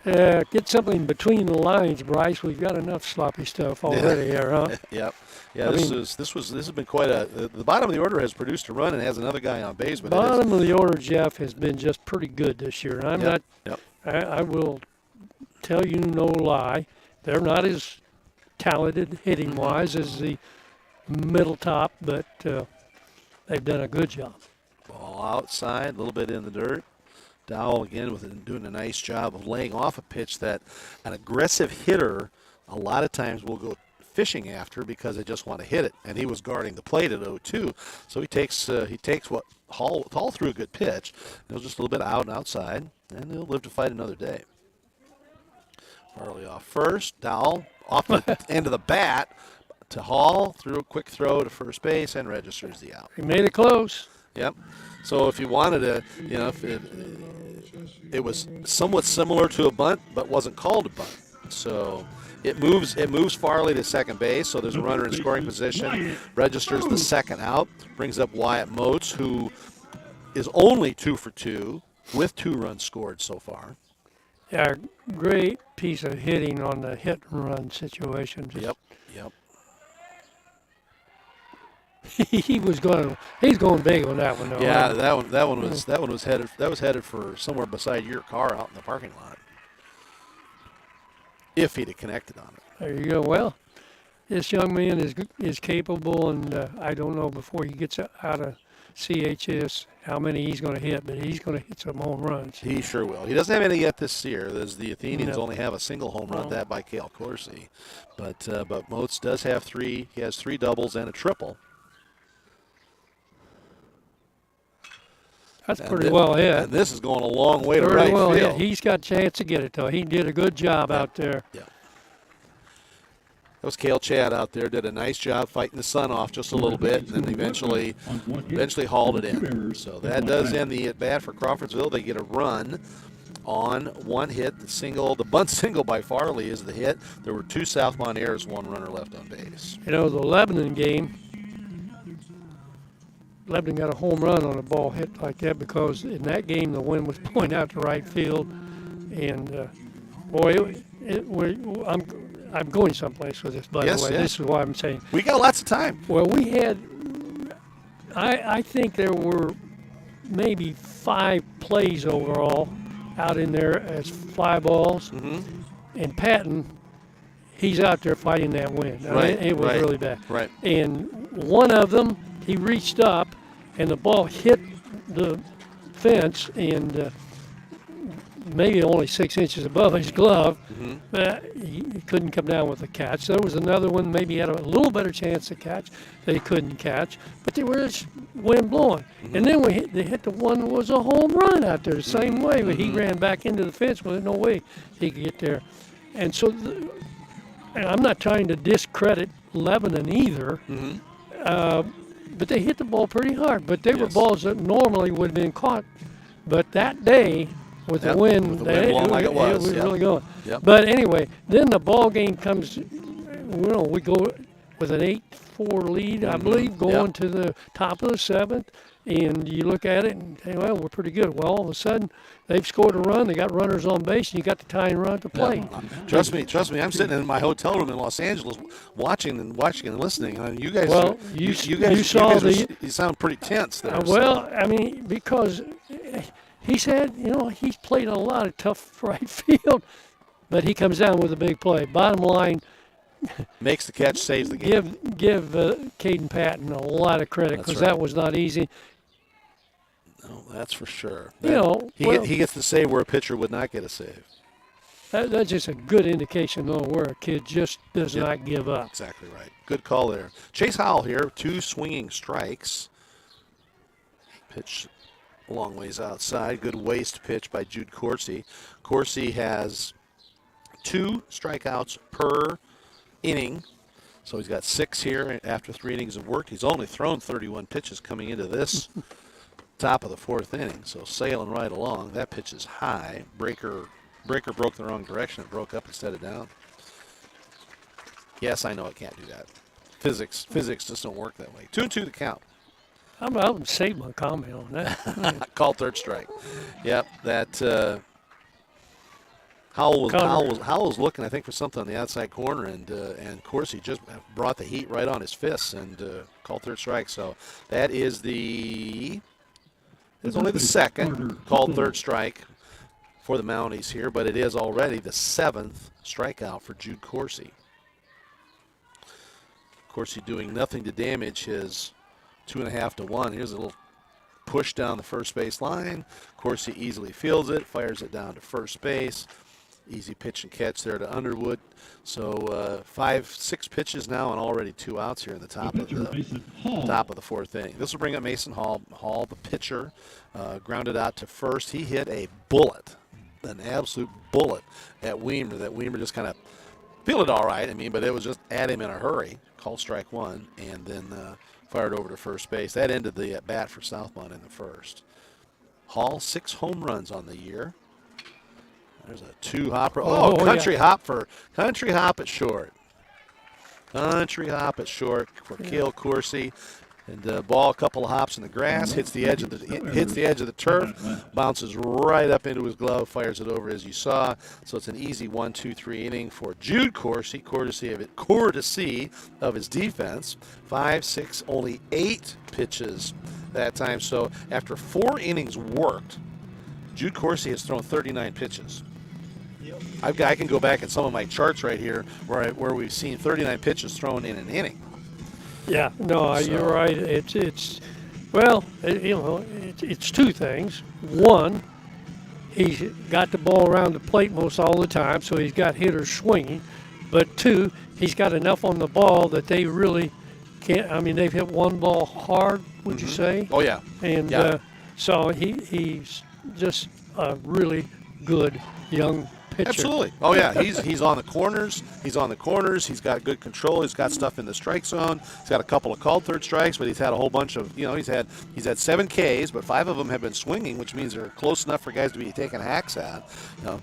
S1: Get something between the lines, Bryce. We've got enough sloppy stuff already here, huh?
S2: Yep. Yeah, this has been quite a. The bottom of the order has produced a run and has another guy on base, but
S1: Bottom of the order, Jeff, has been just pretty good this year. I'm
S2: Yep,
S1: not.
S2: yep.
S1: I will tell you no lie. They're not as talented hitting wise as the middle top, but they've done a good job.
S2: Ball outside, a little bit in the dirt. Dowell again doing a nice job of laying off a pitch that an aggressive hitter a lot of times will go fishing after because they just want to hit it, and he was guarding the plate at 0-2, so he takes what Hall threw a good pitch. It was just a little bit out and outside, and he'll live to fight another day. Farley off first, Dowell off the end of the bat to Hall, threw a quick throw to first base and registers the out.
S1: He made it close.
S2: Yep. So if you wanted to, if it was somewhat similar to a bunt, but wasn't called a bunt. So it moves Farley to second base. So there's a runner in scoring position. Registers the second out. Brings up Wyatt Moats, who is only 2 for 2 with 2 runs scored so far.
S1: Yeah, great piece of hitting on the hit and run situation.
S2: Yep.
S1: He's going big on that one though.
S2: Yeah, that one was headed for somewhere beside your car out in the parking lot. If he'd have connected on it.
S1: There you go. Well, this young man is capable, and I don't know before he gets out of CHS how many he's going to hit, but he's going to hit some home runs.
S2: He sure will. He doesn't have any yet this year. The Athenians
S1: No.
S2: only have a single home run, that by Cale Corsi. But Moats does have 3. He has 3 doubles and a triple.
S1: That's pretty well hit.
S2: And this is going a long way to
S1: Very
S2: right
S1: well
S2: field.
S1: hit. He's got a chance to get it, though. He did a good job out there.
S2: Yeah. That was Cale Chad out there. Did a nice job fighting the sun off just a little bit, and then eventually hauled it in. So that does end the at-bat for Crawfordsville. They get a run on 1 hit. The bunt single by Farley is the hit. There were 2 Southmount errors, 1 runner left on base.
S1: You know, the Lebanon game, Lebanon got a home run on a ball hit like that because in that game the wind was blowing out to right field, and I'm going someplace with this. By
S2: Yes,
S1: the way,
S2: yes.
S1: This is why I'm saying.
S2: We got lots of time.
S1: Well, we had, I think there were maybe 5 plays overall out in there as fly balls, and Patton, he's out there fighting that wind. I mean, it was really bad.
S2: Right.
S1: And one of them, he reached up, and the ball hit the fence, and maybe only 6 inches above his glove. He couldn't come down with a catch. There was another one, maybe he had a little better chance to catch that he couldn't catch, but there was wind blowing. And then they hit the one that was a home run out there the same way, but he ran back into the fence. Well, there's no way he could get there. And so and I'm not trying to discredit Lebanon either, but they hit the ball pretty hard. But they were balls that normally would have been caught. But that day, with the wind,
S2: blowing like it was,
S1: really going.
S2: Yep.
S1: But anyway, then the ball game comes. We go with an 8-4 lead, I believe, going to the top of the 7th. And you look at it and say, well, we're pretty good. Well, all of a sudden, they've scored a run. They got runners on base, and you got the tying run at the plate.
S2: Trust me. I'm sitting in my hotel room in Los Angeles, watching and listening. And you guys,
S1: Well, you
S2: sound pretty tense there.
S1: Well, I mean, because he's played a lot of tough right field, but he comes down with a big play. Bottom line,
S2: makes the catch, saves the game.
S1: give Caden Patton a lot of credit because that was not easy.
S2: No, that's for sure.
S1: He
S2: gets to save where a pitcher would not get a save.
S1: That's just a good indication, though, where a kid just does not give up.
S2: Exactly right. Good call there. Chase Howell here, 2 swinging strikes. Pitch a long ways outside. Good waist pitch by Jude Corsi. Corsi has 2 strikeouts per inning. So he's got 6 here after 3 innings of work. He's only thrown 31 pitches coming into this top of the 4th inning. So sailing right along. That pitch is high. Breaker broke the wrong direction. It broke up instead of down. Yes, I know it can't do that. Physics just don't work that way. 2-2 the count.
S1: I'm going to save my comment on that.
S2: Call 3rd strike. Yep, that Howell was looking, I think, for something on the outside corner, and Corsi just brought the heat right on his fists and called third strike. So that is it's only the second called third strike for the Mounties here, but it is already the 7th strikeout for Jude Corsi. Corsi doing nothing to damage his 2.5-1. Here's a little push down the first base line. Corsi easily fields it, fires it down to first base. Easy pitch and catch there to Underwood. So 5-6 pitches now and already 2 outs here in the top of the 4th inning. This will bring up Mason Hall. Hall, the pitcher, grounded out to first. He hit a bullet, an absolute bullet at Weimer. That Weimer just kind of fielded all right. I mean, but it was just at him in a hurry. Called strike 1, and then fired over to first base. That ended the at bat for Southmount in the first. Hall 6 home runs on the year. There's a 2-hopper. Country hop at short. Country hop at short for Cale Corsi. And ball, a couple of hops in the grass, hits the edge of the turf, bounces right up into his glove, fires it over as you saw. So it's an easy 1-2-3 inning for Jude Corsi, courtesy of his defense. 5, 6, only 8 pitches that time. So after 4 innings worked, Jude Corsi has thrown 39 pitches. I can go back in some of my charts right here where we've seen 39 pitches thrown in an inning.
S1: Yeah, no, you're right. It's 2 things. One, he's got the ball around the plate most all the time, so he's got hitters swinging. But 2, he's got enough on the ball that they really can't. I mean, they've hit one ball hard. Would you say?
S2: Oh yeah.
S1: And so he's just a really good young pitcher.
S2: Absolutely. Oh yeah, he's on the corners. He's got good control. He's got stuff in the strike zone. He's got a couple of called third strikes, but he's had a whole bunch of, he's had 7 Ks, but 5 of them have been swinging, which means they're close enough for guys to be taking hacks at.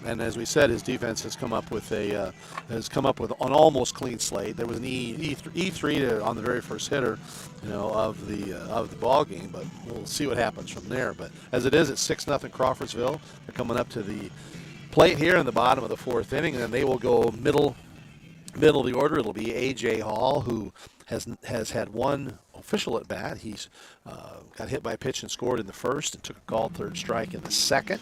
S2: And as we said, his defense has come up with an almost clean slate. There was an E3 on the very first hitter, of the ball game, but we'll see what happens from there. But as it is, it's 6-0 Crawfordsville. They're coming up to the plate here in the bottom of the 4th inning, and then they will go middle of the order. It'll be A.J. Hall, who has had 1 official at bat. He's got hit by a pitch and scored in the first and took a called third strike in the second.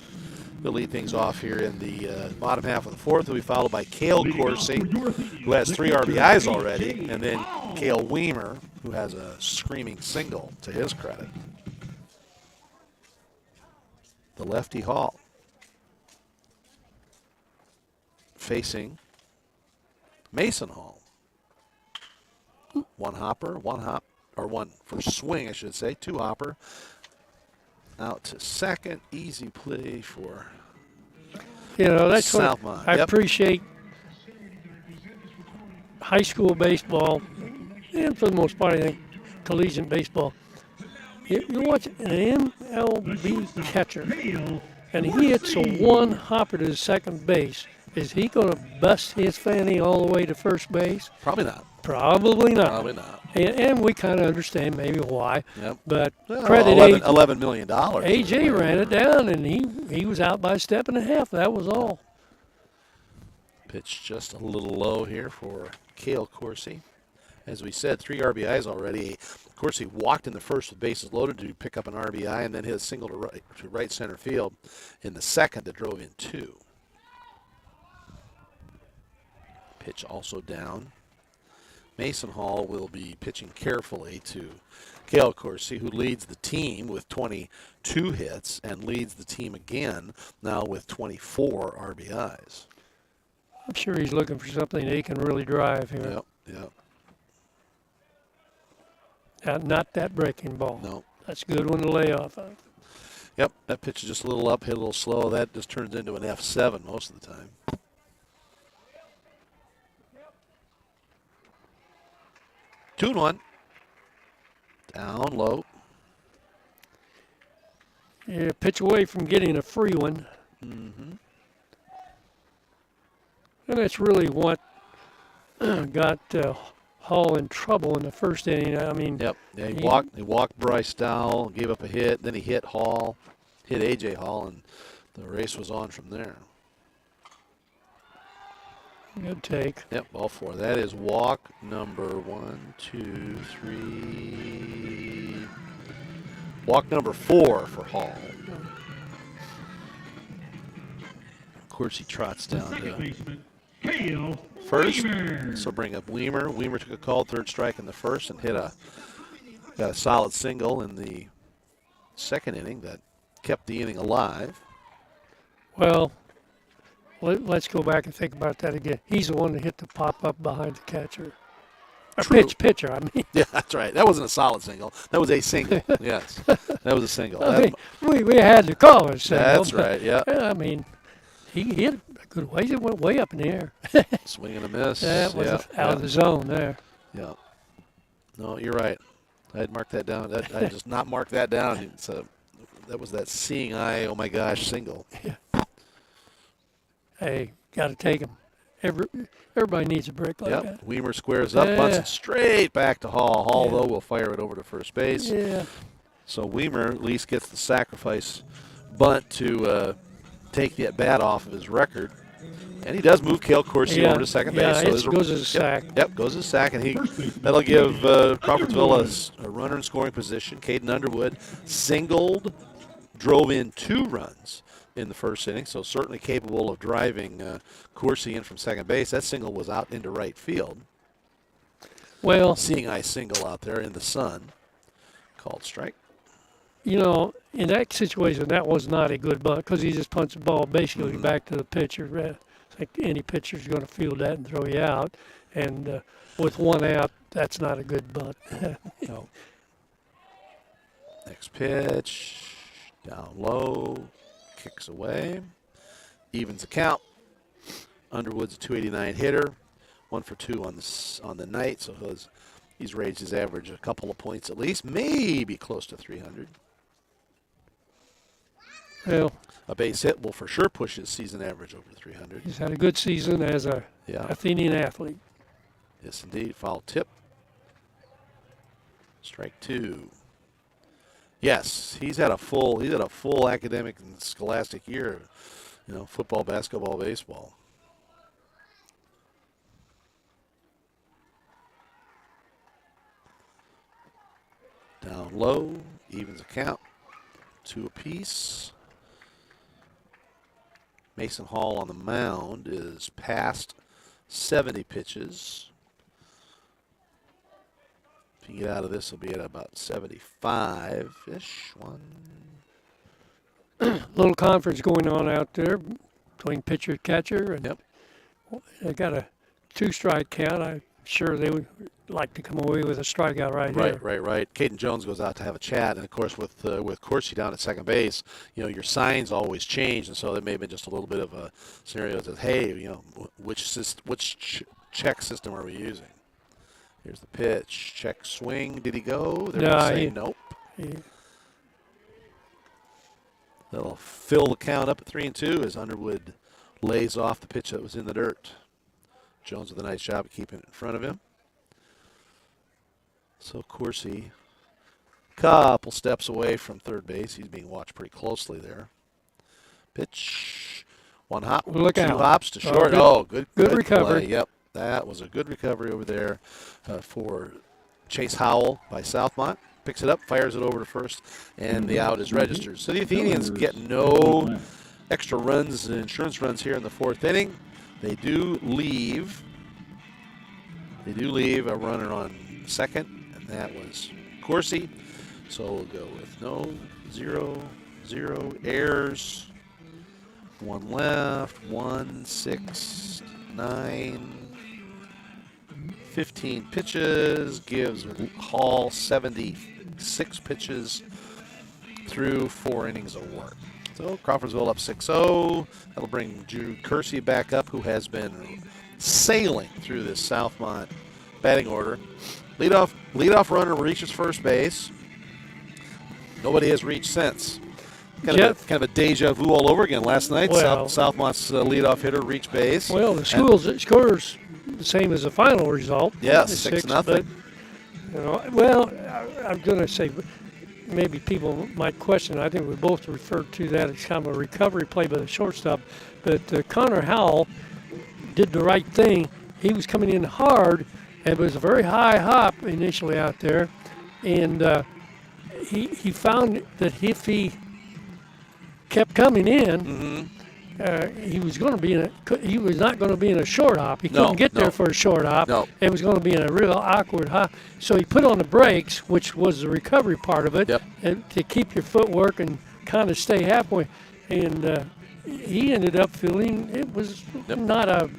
S2: They'll lead things off here in the bottom half of the 4th. Will be followed by Cale Corsi, who has 3 RBIs already, and then Cale Weimer, who has a screaming single to his credit. The lefty Hall facing Mason Hall. 1 for swing, I should say. 2-hopper. Out to second. Easy play for
S1: that's
S2: Southmount.
S1: what I appreciate high school baseball, and for the most part, I think collegiate baseball. You watch an MLB catcher, and he hits a 1-hopper to the second base. Is he going to bust his fanny all the way to first base?
S2: Probably not.
S1: Probably not.
S2: Probably not.
S1: And we kind of understand maybe why.
S2: Yep.
S1: But
S2: Well,
S1: credit
S2: $11 million.
S1: AJ ran it down, and he was out by a step and a half. That was all.
S2: Pitch just a little low here for Cale Corsi. As we said, 3 RBIs already. Corsi walked in the first with bases loaded to pick up an RBI, and then hit a single to right center field in the second that drove in 2. Pitch also down. Mason Hall will be pitching carefully to Cale Corsi, who leads the team with 22 hits and leads the team again now with 24 RBIs.
S1: I'm sure he's looking for something that he can really drive here.
S2: Yep.
S1: Not that breaking ball.
S2: No.
S1: That's a good one to lay off of.
S2: Yep, that pitch is just a little up, hit a little slow. That just turns into an F7 most of the time. 2-1. Down low.
S1: Yeah, pitch away from getting a free one.
S2: Mm-hmm.
S1: And that's really what got Hall in trouble in the first inning. I mean,
S2: Yep. Yeah, he walked Bryce Dowell, gave up a hit, then he hit Hall, hit A.J. Hall, and the race was on from there.
S1: Good take.
S2: Yep, all 4. That is walk number 1, 2, 3. Walk number 4 for Hall. Of course, he trots
S3: The
S2: down
S3: second
S2: to
S3: baseman, Cale
S2: first.
S3: Weaver.
S2: So bring up Weimer. Weimer took a called third strike in the first and got a solid single in the second inning that kept the inning alive.
S1: Well, let's go back and think about that again. He's the one that hit the pop up behind the catcher. Or
S2: True.
S1: pitcher, I mean.
S2: Yeah, that's right. That wasn't a solid single. That was a single. Yes, that was a single.
S1: I mean, we had to call it a single.
S2: That's
S1: but,
S2: right, yeah.
S1: I mean, he hit a good way. It went way up in the air.
S2: Swing and a miss.
S1: That was
S2: yeah,
S1: out of the zone there.
S2: Yeah. No, you're right. I had marked that down. I just not marked that down. So that was that seeing eye, oh my gosh, single.
S1: Hey, got to take him. Everybody needs a break like that.
S2: Weimer squares up, bunts it straight back to Hall. Hall, though, will fire it over to first base.
S1: Yeah.
S2: So Weimer at least gets the sacrifice bunt to take the at-bat off of his record. And he does move Cale Corsi over to second base.
S1: Yeah,
S2: So
S1: it goes as a sack.
S2: Yep, goes as a sack, and that'll give Crawfordsville a runner in scoring position. Caden Underwood singled, drove in 2 runs in the first inning, so certainly capable of driving Corsi in from second base. That single was out into right field.
S1: Well,
S2: Seeing eye single out there in the sun. Called strike.
S1: you know, in that situation, that was not a good bunt because he just punched the ball basically back to the pitcher. I think any pitcher's going to field that and throw you out. And with 1 out, that's not a good bunt.
S2: No. Next pitch, down low, kicks away, evens the count. Underwood's a 289 hitter, 1 for 2 on the night, so he's raised his average a couple of points at least, maybe close to 300.
S1: Well,
S2: A base hit will for sure push his season average over 300.
S1: he's had a good season as a Athenian athlete.
S2: Yes, indeed. Foul tip. Strike 2. Yes, he's had a full academic and scholastic year. You know, football, basketball, baseball. Down low, evens the count. 2 apiece. Mason Hall on the mound is past 70 pitches. If you get out of this, he'll be at about 75-ish.
S1: Little conference going on out there between pitcher and catcher. And they got a 2-strike count. I'm sure they would like to come away with a strikeout right here.
S2: Right. Caden Jones goes out to have a chat, and of course with Corsi down at second base, you know, your signs always change, and so there may have been just a little bit of a scenario that says, hey, you know, which check system are we using? Here's the pitch, check swing. Did he go? They're going to say nope. That'll fill the count up at 3-2 as Underwood lays off the pitch that was in the dirt. Jones with a nice job of keeping it in front of him. So Corsi, couple steps away from third base. He's being watched pretty closely there. Pitch, 1 hop,
S1: Look
S2: 2
S1: out.
S2: hops to short.
S1: Good recovery.
S2: Play. Yep, that was a good recovery over there for Chase Howell by Southmount. Picks it up, fires it over to first, and the out is registered. So the Athenians get no extra runs, insurance runs here in the 4th inning. They do leave a runner on second, and that was Corsi. So we'll go with 0, errors. 1 left, 1, 6, 9, 15 pitches, gives Hall 76 pitches through 4 innings of work. So Crawfordsville up 6-0. That'll bring Jude Kersey back up, who has been sailing through this Southmont batting order. Leadoff runner reaches first base. Nobody has reached since. Kind of a deja vu all over again. Last night, Southmont's leadoff hitter reached base.
S1: Well, the scores the same as the final result.
S2: Yes, 6-0.
S1: But, you know, well, I'm going to say maybe people might question. I think we both referred to that as kind of a recovery play by the shortstop. But Connor Howell did the right thing. He was coming in hard. It was a very high hop initially out there, and he found that if he kept coming in, he was going to be he was not going to be in a short hop. He couldn't get there for a short hop.
S2: No.
S1: It was going to be in a real awkward hop. So he put on the brakes, which was the recovery part of it,
S2: Yep.
S1: and to keep your footwork and kind of stay halfway. And he ended up feeling it was not a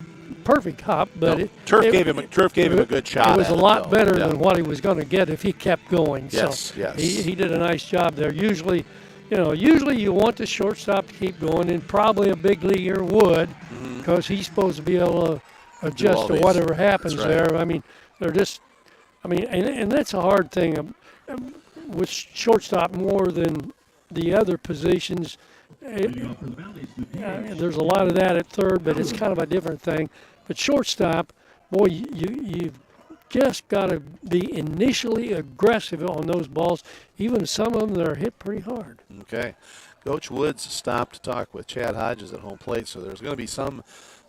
S1: perfect hop, but
S2: Turf gave him a good shot.
S1: It was a
S2: at
S1: lot
S2: though.
S1: better
S2: Yeah.
S1: than what he was going to get if he kept going.
S2: Yes,
S1: So
S2: yes.
S1: He did a nice job there. Usually you want the shortstop to keep going, and probably a big leaguer would, because he's supposed to be able to adjust
S2: all
S1: to
S2: these.
S1: whatever happens
S2: That's right.
S1: there. I mean, and that's a hard thing with shortstop more than the other positions.
S3: Leading off for the Mounties, the DH.
S1: There's a lot of that at third, but it's kind of a different thing. But shortstop, boy, you've just got to be initially aggressive on those balls, even some of them that are hit pretty hard.
S2: Okay. Coach Woods stopped to talk with Chad Hodges at home plate, so there's going to be some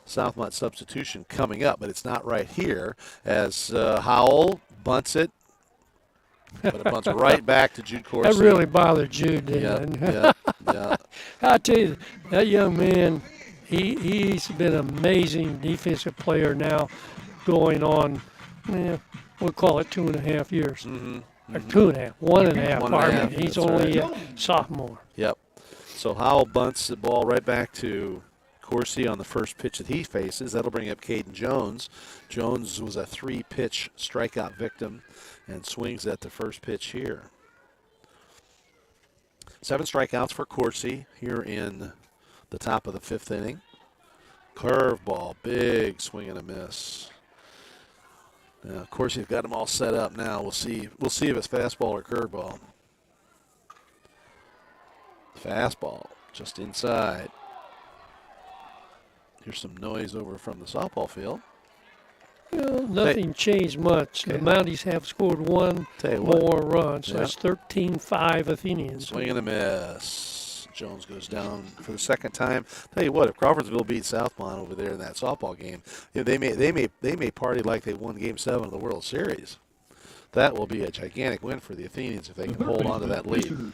S2: Southmount substitution coming up, but it's not right here as Howell bunts it, but it bunts right back to Jude Corsi.
S1: That really bothered Jude, didn't it?
S2: Yeah.
S1: I tell you, that young man, he's been an amazing defensive player now going on, we'll call it 2.5 years. Or 2.5, 1.5.
S2: 1.5,
S1: Pardon me. He's
S2: that's
S1: only
S2: right.
S1: a sophomore.
S2: Yep. So Howell bunts the ball right back to Corsi on the first pitch that he faces. That'll bring up Caden Jones. Jones was a 3-pitch strikeout victim and swings at the first pitch here. 7 strikeouts for Corsi here in the top of the 5th inning. Curveball, big swing and a miss. Now, of course, you've got them all set up now. We'll see if it's fastball or curveball. Fastball, just inside. Here's some noise over from the softball field.
S1: Well, nothing changed much.
S2: Okay.
S1: The Mounties have scored one
S2: Tell you what.
S1: more run, so
S2: Yeah.
S1: that's 13-5 Athenians.
S2: Swing and a miss. Jones goes down for the second time. Tell you what, if Crawfordsville beats Southmount over there in that softball game, they may party like they won Game 7 of the World Series. That will be a gigantic win for the Athenians if they can hold on to that lead.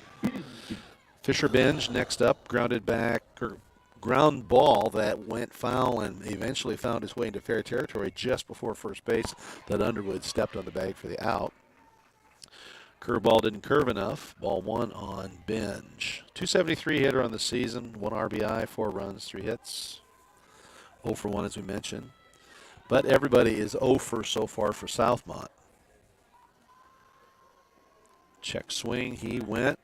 S2: Fisher Binge next up, grounded back, or ground ball that went foul and eventually found its way into fair territory just before first base. That Underwood stepped on the bag for the out. Curveball didn't curve enough. Ball 1 on Binge. 273 hitter on the season, 1 RBI, 4 runs, 3 hits. 0 for 1 as we mentioned. But everybody is 0 for so far for Southmont. Check swing, he went.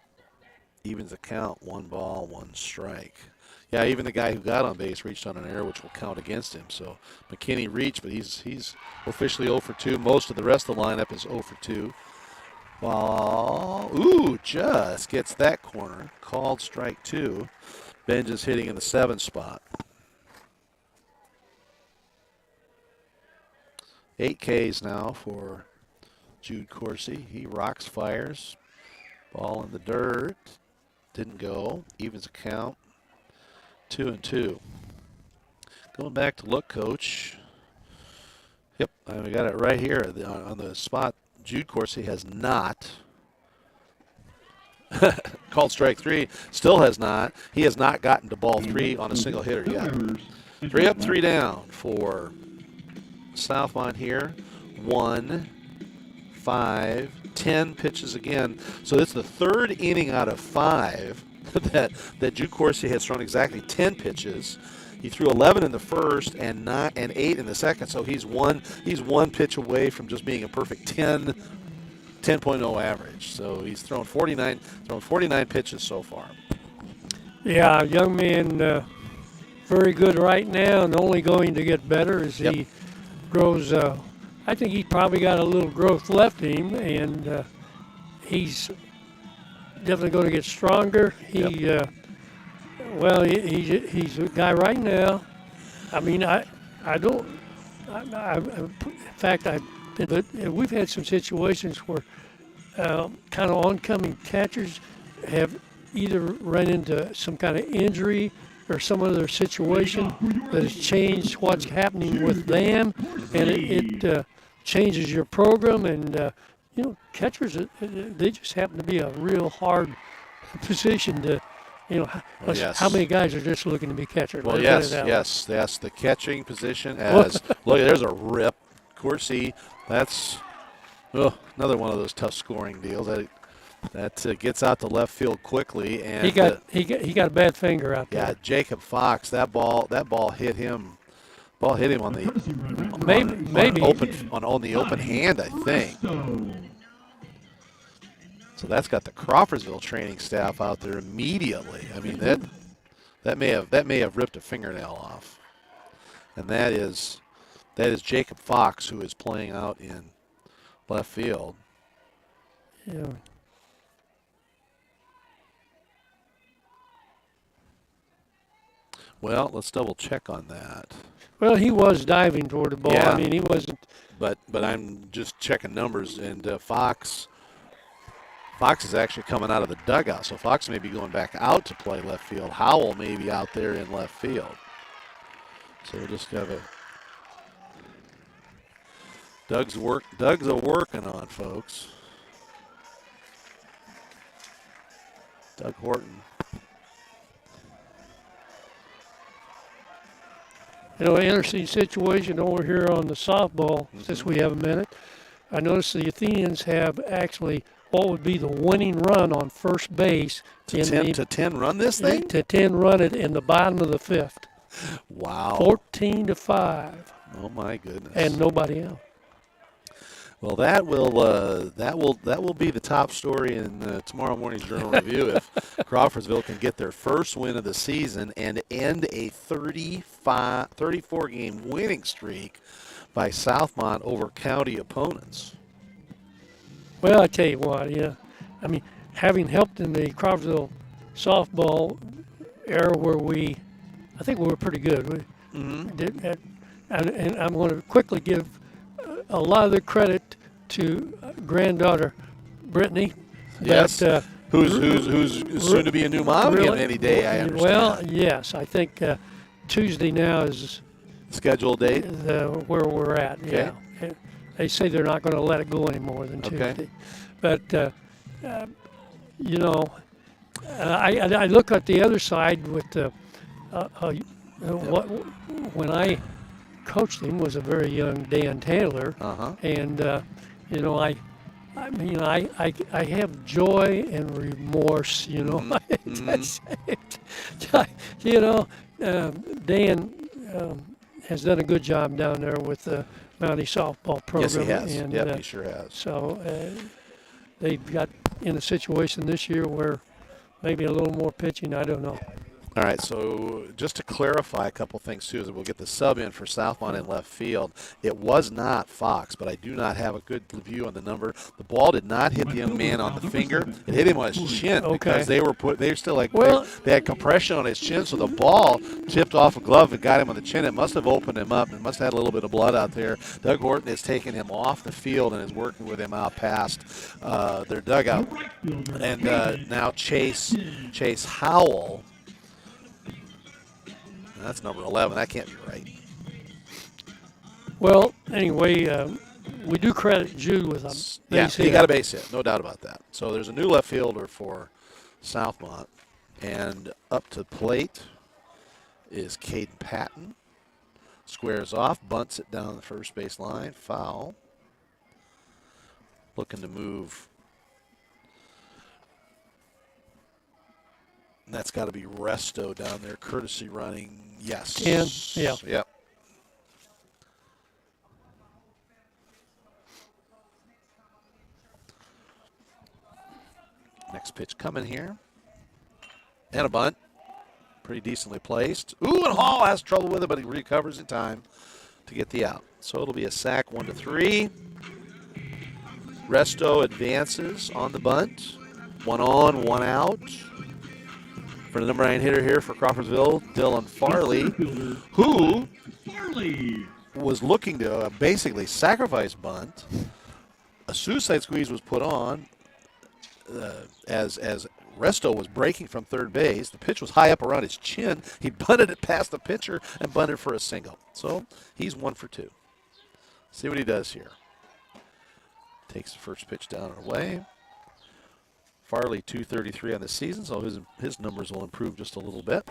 S2: Evens the count, 1 ball, 1 strike. Yeah, even the guy who got on base reached on an error, which will count against him. So McKinney reached, but he's officially 0 for 2. Most of the rest of the lineup is 0 for 2. Ball, just gets that corner. Called strike 2. Benj is hitting in the 7 spot. 8 Ks now for Jude Corsi. He rocks, fires. Ball in the dirt. Didn't go. Evens a count. 2-2. Going back to look, Coach. Yep, we got it right here on the spot. Jude Corsi has not called strike 3. Still has not. He has not gotten to ball 3 on a single hitter yet. 3 up, 3 down for Southmont here. 1, 5, 10 pitches again. So it's the 3rd inning out of 5 that Jude Corsi has thrown exactly 10 pitches. He threw 11 in the first and 8 in the second, so he's one pitch away from just being a perfect 10.0 average. So he's thrown 49 pitches so far.
S1: Yeah, young man, very good right now, and only going to get better as he grows. I think he's probably got a little growth left in him, and he's definitely going to get stronger. He's a guy right now. I mean, but we've had some situations where kind of oncoming catchers have either run into some kind of injury or some other situation that has changed what's happening with them, and it changes your program. And catchers, they just happen to be a real hard position to. How many guys are just looking to be catchers?
S2: Well,
S1: Let's put it
S2: yes,
S1: that way.
S2: the catching position as look, there's a rip. Coursey, that's another one of those tough scoring deals that gets out to left field quickly, and
S1: he got a bad finger out there.
S2: yeah, Jacob Fox, that ball hit him. Ball hit him on the on the open hand, I think. So that's got the Crawfordsville training staff out there immediately. I mean that may have ripped a fingernail off, and that is Jacob Fox, who is playing out in left field.
S1: Yeah.
S2: Well, let's double check on that.
S1: Well, he was diving toward the ball.
S2: Yeah.
S1: I mean, he wasn't.
S2: But I'm just checking numbers, and Fox is actually coming out of the dugout, so Fox may be going back out to play left field. Howell may be out there in left field. So we'll just have Doug's working on, folks. Doug Horton.
S1: Interesting situation over here on the softball, since we have a minute. I noticed the Athenians have actually what would be the winning run on first base.
S2: To 10 run this thing?
S1: To 10 run it in the bottom of the fifth.
S2: Wow.
S1: 14-5.
S2: Oh, my goodness.
S1: And nobody out.
S2: Well, that will be the top story in tomorrow morning's Journal Review if Crawfordsville can get their first win of the season and end a 34-game winning streak by Southmount over county opponents.
S1: Well, I tell you what, I mean, having helped in the Crawfordsville softball era where I think we were pretty good. And I'm going to quickly give a lot of the credit to granddaughter Brittany.
S2: Yes.
S1: That,
S2: who's soon to be a new mom again any day, I understand.
S1: Well, yes, I think Tuesday now is
S2: scheduled date
S1: where we're at.
S2: Okay.
S1: Yeah, they say they're not going to let it go any more than Tuesday, but I look at the other side with when I coached him was a very young Dan Taylor, and I have joy and remorse. Dan has done a good job down there with the Mountie softball program.
S2: Yes, he has.
S1: And,
S2: he sure has.
S1: So they've got in a situation this year where maybe a little more pitching. I don't know.
S2: All right, so just to clarify a couple things, too, is that we'll get the sub in for Southmount in left field. It was not Fox, but I do not have a good view on the number. The ball did not hit the young man on the finger. It hit him on his chin because they were still like, they had compression on his chin, so the ball tipped off a glove and got him on the chin. It must have opened him up. It must have had a little bit of blood out there. Doug Horton is taking him off the field and is working with him out past their dugout. And now Chase Howell. That's number 11. That can't be right.
S1: Well, anyway, we do credit Jude with a base hit.
S2: He got a base hit, no doubt about that. So there's a new left fielder for Southmount. And up to plate is Caden Patton. Squares off, bunts it down the first base line. Foul. Looking to move. And that's got to be Resto down there, courtesy running. Yes.
S1: Yeah.
S2: Yep. Next pitch coming here. And a bunt. Pretty decently placed. Ooh, and Hall has trouble with it, but he recovers in time to get the out. So it'll be a sack 1-3. Resto advances on the bunt. 1 on, 1 out. For the number 9 hitter here for Crawfordsville, Dylan Farley, who was looking to basically sacrifice bunt. A suicide squeeze was put on as Resto was breaking from third base. The pitch was high up around his chin. He bunted it past the pitcher and bunted for a single. So he's 1 for 2. See what he does here. Takes the first pitch down and away. Farley 233 on the season, so his numbers will improve just a little bit.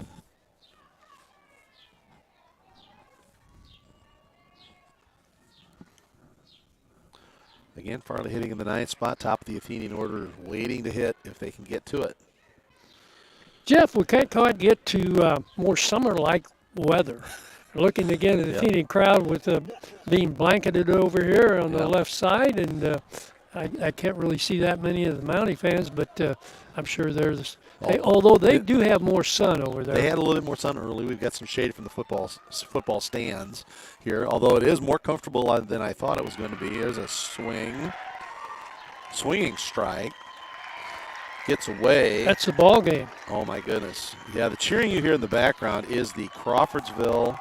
S2: Again, Farley hitting in the 9th spot, top of the Athenian order, waiting to hit if they can get to it.
S1: Jeff, we can't quite get to more summer-like weather. Looking again at the Athenian crowd with being blanketed over here on the left side, and I can't really see that many of the Mountie fans, but I'm sure there's. Although they do have more sun over there.
S2: They had a little bit more sun early. We've got some shade from the football stands here, although it is more comfortable than I thought it was going to be. There's a swinging strike. Gets away.
S1: That's the ball game.
S2: Oh, my goodness. Yeah, the cheering you hear in the background is the Crawfordsville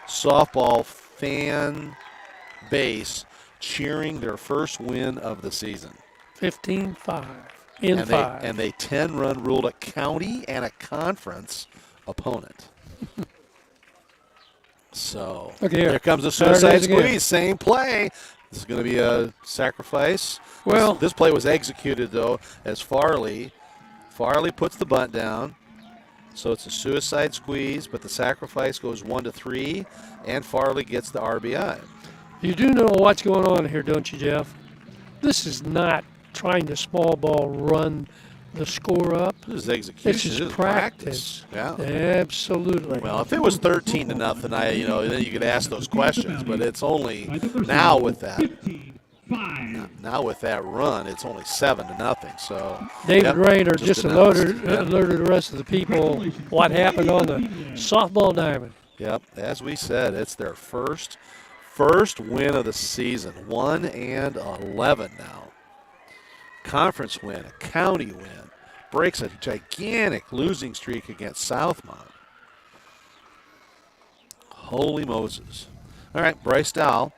S2: softball fan base cheering their first win of the season.
S1: 15-5 in 5.
S2: And they 10-run ruled a county and a conference opponent. So here comes the suicide squeeze. Same play. This is going to be a sacrifice.
S1: Well,
S2: this play was executed, though, as Farley puts the bunt down. So it's a suicide squeeze, but the sacrifice goes 1-3, and Farley gets the RBI.
S1: You do know what's going on here, don't you, Jeff? This is not trying to small ball run the score up.
S2: This is execution.
S1: This is practice.
S2: Yeah,
S1: absolutely.
S2: Well, if it was 13-0, then you could ask those questions. But it's only now with that. Now with that run, it's only 7-0. So
S1: David Rayner just alerted the rest of the people what happened on the softball diamond.
S2: Yep, as we said, it's their first win of the season. 1-11 now. Conference win, a county win, breaks a gigantic losing streak against Southmount. Holy Moses. All right, Bryce Dowell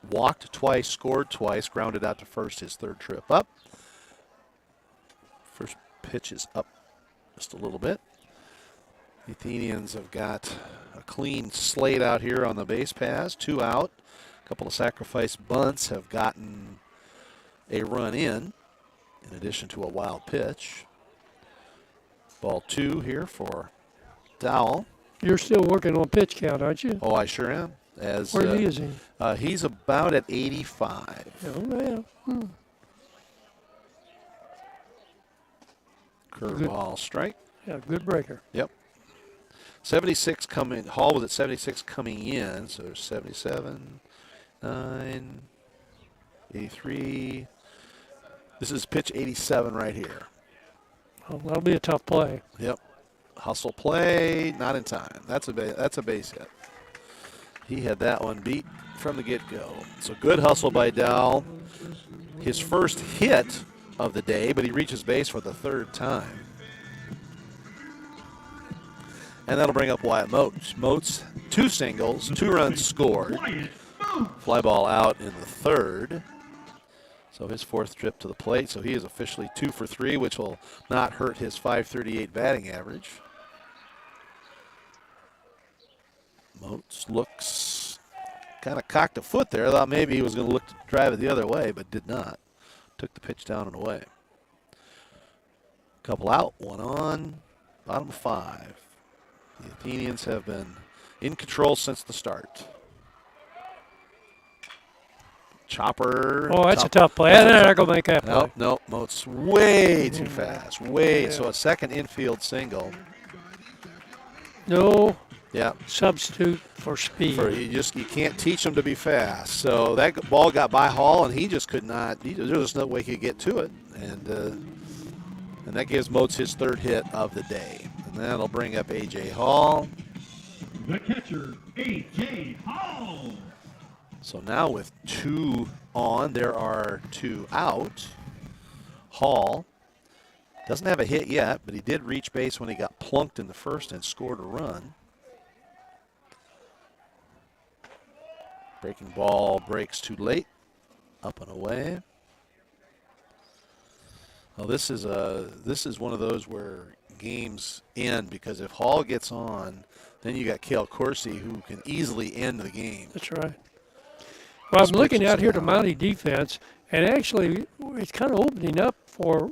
S2: walked twice, scored twice, grounded out to first his 3rd trip up. First pitch is up just a little bit. The Athenians have got a clean slate out here on the base paths, 2 out. A couple of sacrifice bunts have gotten a run in addition to a wild pitch. Ball 2 here for Dowell.
S1: You're still working on pitch count, aren't you?
S2: Oh, I sure am.
S1: Where is he?
S2: He's about at 85.
S1: Oh, yeah.
S2: Curveball strike.
S1: Yeah, good breaker.
S2: Yep. 76 coming. Hall was at 76 coming in, so there's 77, 9, 83. This is pitch 87 right here.
S1: Oh, that'll be a tough play.
S2: Yep. Hustle play, not in time. That's a base hit. He had that one beat from the get-go. So good hustle by Dowell. His first hit of the day, but he reaches base for the 3rd time. And that'll bring up Wyatt Moats. Moats, 2 singles, 2 runs scored. Fly ball out in the 3rd. So his 4th trip to the plate. So he is officially 2 for 3, which will not hurt his .538 batting average. Moats looks kind of cocked a foot there. I thought maybe he was going to look to drive it the other way, but did not. Took the pitch down and away. Couple out, 1 on, bottom of 5. The Athenians have been in control since the start. Chopper.
S1: Oh, that's a tough play. They're not going to make that play.
S2: Nope. Moats way too fast. So a second infield single.
S1: No.
S2: Yeah.
S1: Substitute for speed.
S2: You can't teach them to be fast. So that ball got by Hall, and he just could not. There was no way he could get to it, and that gives Moats his 3rd hit of the day. And that'll bring up A.J. Hall.
S3: The catcher, A.J. Hall.
S2: So now with 2 on, there are 2 out. Hall doesn't have a hit yet, but he did reach base when he got plunked in the 1st and scored a run. Breaking ball breaks too late. Up and away. Well, this is one of those where games end because if Hall gets on, then you got Cale Coursey who can easily end the game.
S1: That's right. Well, I'm looking
S2: pitch
S1: out
S2: is
S1: here to
S2: down.
S1: Mountie defense, and actually it's kind of opening up for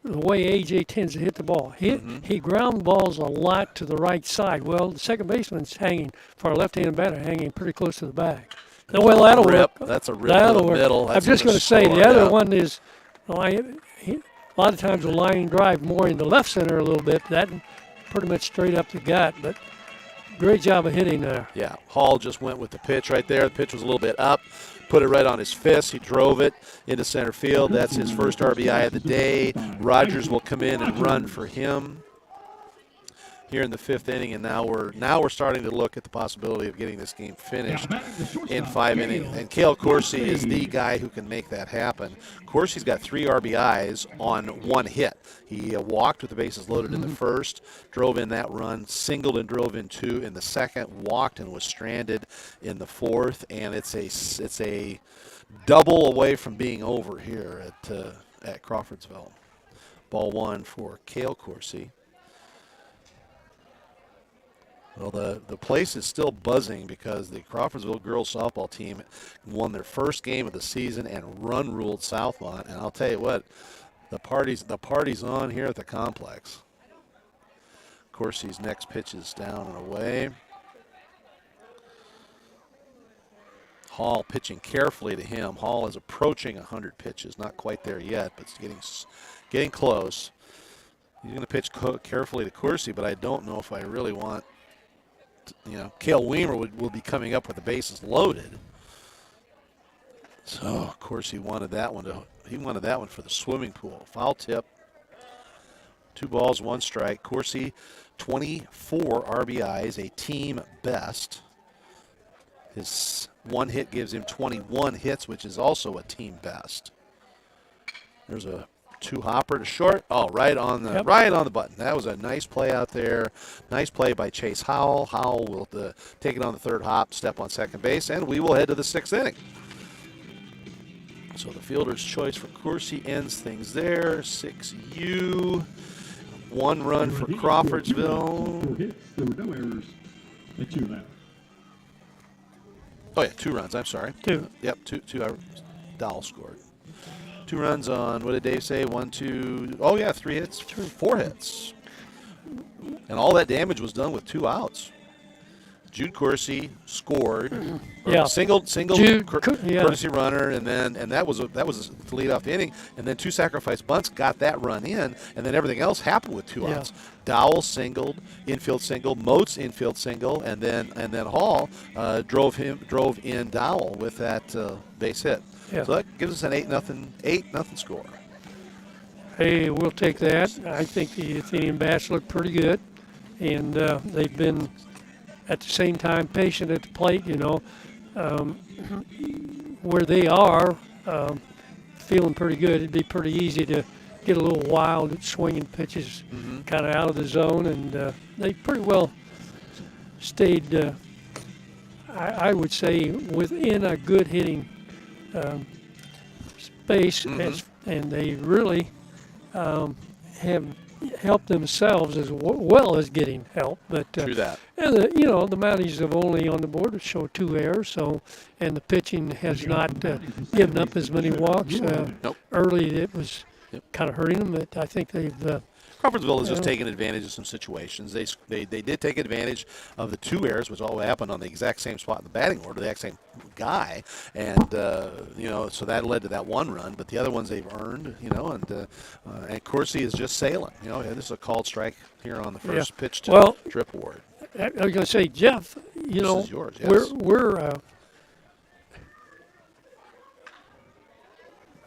S1: the way A.J. tends to hit the ball. He ground balls a lot to the right side. Well, the second baseman's hanging, for our left-handed batter, hanging pretty close to the bag. Well, that'll
S2: rip.
S1: work.
S2: That's a rip
S1: That'll
S2: to the
S1: work.
S2: middle.
S1: I'm
S2: That's
S1: just
S2: gonna
S1: going to say
S2: score,
S1: the other
S2: yeah.
S1: one is, a lot of times a line drive more in the left center a little bit. That pretty much straight up the gut, but great job of hitting there.
S2: Yeah, Hall just went with the pitch right there. The pitch was a little bit up, put it right on his fist. He drove it into center field. That's his first RBI of the day. Rogers will come in and run for him here in the 5th inning, and now we're starting to look at the possibility of getting this game finished in 5 innings. And Cale Coursey is the guy who can make that happen. Coursey's got 3 RBIs on 1 hit. He walked with the bases loaded in the first, drove in that run, singled and drove in 2 in the second, walked and was stranded in the 4th, and it's a double away from being over here at Crawfordsville. Ball 1 for Cale Coursey. Well, the place is still buzzing because the Crawfordsville girls softball team won their first game of the season and run-ruled Southmount. And I'll tell you what, the party's on here at the complex. Coursey's next pitch is down and away. Hall pitching carefully to him. Hall is approaching 100 pitches, not quite there yet, but it's getting close. He's going to pitch carefully to Coursey, but I don't know if I really want. Cale Weimer will be coming up with the bases loaded. So, of course, he wanted that one for the swimming pool. Foul tip. 2 balls, 1 strike. Coursey, 24 RBIs, a team best. His 1 hit gives him 21 hits, which is also a team best. There's a 2-hopper to short. Oh, right on the button. That was a nice play out there. Nice play by Chase Howell. Howell will take it on the 3rd hop, step on second base, and we will head to the 6th inning. So the fielder's choice for Coursey ends things there. 6U. 1 run for Crawfordsville.
S3: 4 hits. There were no errors and 2 left.
S2: Oh, yeah, 2 runs. I'm sorry.
S1: 2.
S2: Yep, 2. Dowell scored. 2 runs on, what did Dave say? 1, 2. Oh, yeah, 3 hits. 4 hits. And all that damage was done with 2 outs. Jude Coursey scored.
S1: Yeah.
S2: Singled
S1: Jude,
S2: courtesy runner, and that was to lead off the inning. And then 2 sacrifice bunts got that run in, and then everything else happened with 2 outs. Dowell singled, infield single, Moats infield single, and then Hall drove in Dowell with that base hit.
S1: Yeah.
S2: So that gives us an 8-0 score.
S1: Hey, we'll take that. I think the Athenian bats look pretty good, and they've been at the same time patient at the plate. Where they are, feeling pretty good. It'd be pretty easy to get a little wild at swinging pitches, kind of out of the zone, and they pretty well stayed. I would say within a good hitting space, and they really have helped themselves as well as getting help. But
S2: True that.
S1: and the Mounties have only on the board to show 2 errors, and the pitching has not given up as many walks.
S2: Nope.
S1: Early it was kind of hurting them, but I think they've.
S2: Crawfordsville has just taken advantage of some situations. They did take advantage of the 2 errors, which all happened on the exact same spot in the batting order, the exact same guy, and so that led to that 1 run. But the other ones they've earned, and Coursey is just sailing. This is a called strike here on the first pitch to Drip Ward.
S1: I was going to say, Jeff,
S2: This is yours, yes.
S1: we're